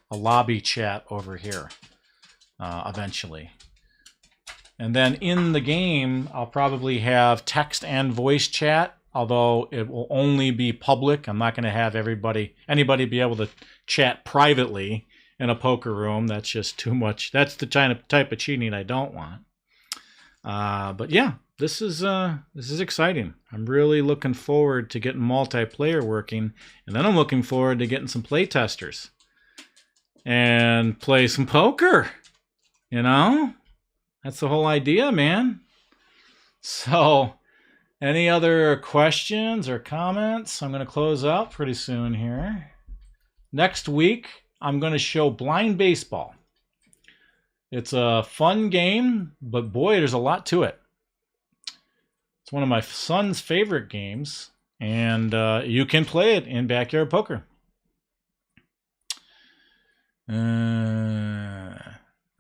Speaker 1: a lobby chat over here eventually. And then in the game, I'll probably have text and voice chat, although it will only be public. I'm not going to have anybody be able to chat privately in a poker room. That's just too much. That's the type of cheating I don't want. But yeah, this is exciting. I'm really looking forward to getting multiplayer working, and then I'm looking forward to getting some play testers and play some poker. You know, that's the whole idea, man. So, any other questions or comments? I'm going to close out pretty soon here. Next week, I'm going to show blind baseball. It's a fun game, but boy, there's a lot to it. It's one of my son's favorite games, And you can play it in Backyard Poker.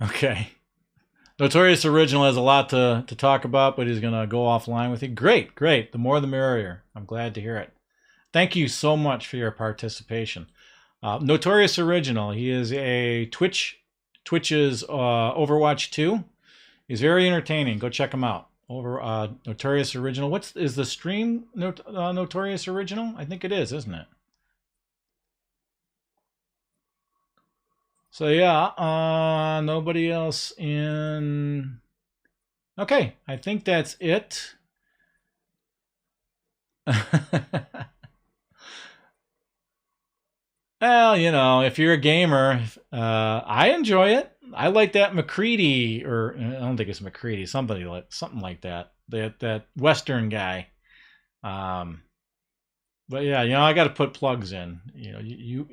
Speaker 1: Okay. Notorious Original has a lot to talk about, but he's going to go offline with you. Great, great. The more the merrier. I'm glad to hear it. Thank you so much for your participation. Notorious Original, he is a Twitch's Overwatch 2. He's very entertaining. Go check him out. Notorious Original. Is the stream Notorious Original? I think it is, isn't it? So yeah, nobody else in. Okay, I think that's it. Well, you know, if you're a gamer, I enjoy it. I like that McCready, or I don't think it's McCready, something like that. That Western guy. But yeah, you know, I got to put plugs in. You know, you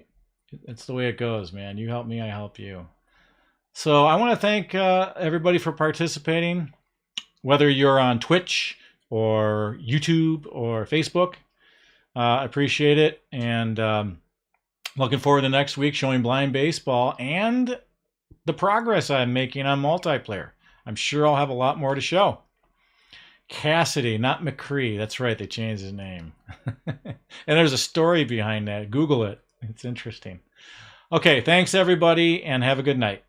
Speaker 1: it's the way it goes, man. You help me, I help you. So I want to thank everybody for participating, whether you're on Twitch or YouTube or Facebook. I appreciate it, and looking forward to next week showing blind baseball and the progress I'm making on multiplayer. I'm sure I'll have a lot more to show. Cassidy, not McCree. That's right, they changed his name. And there's a story behind that. Google it. It's interesting. Okay, thanks everybody, and have a good night.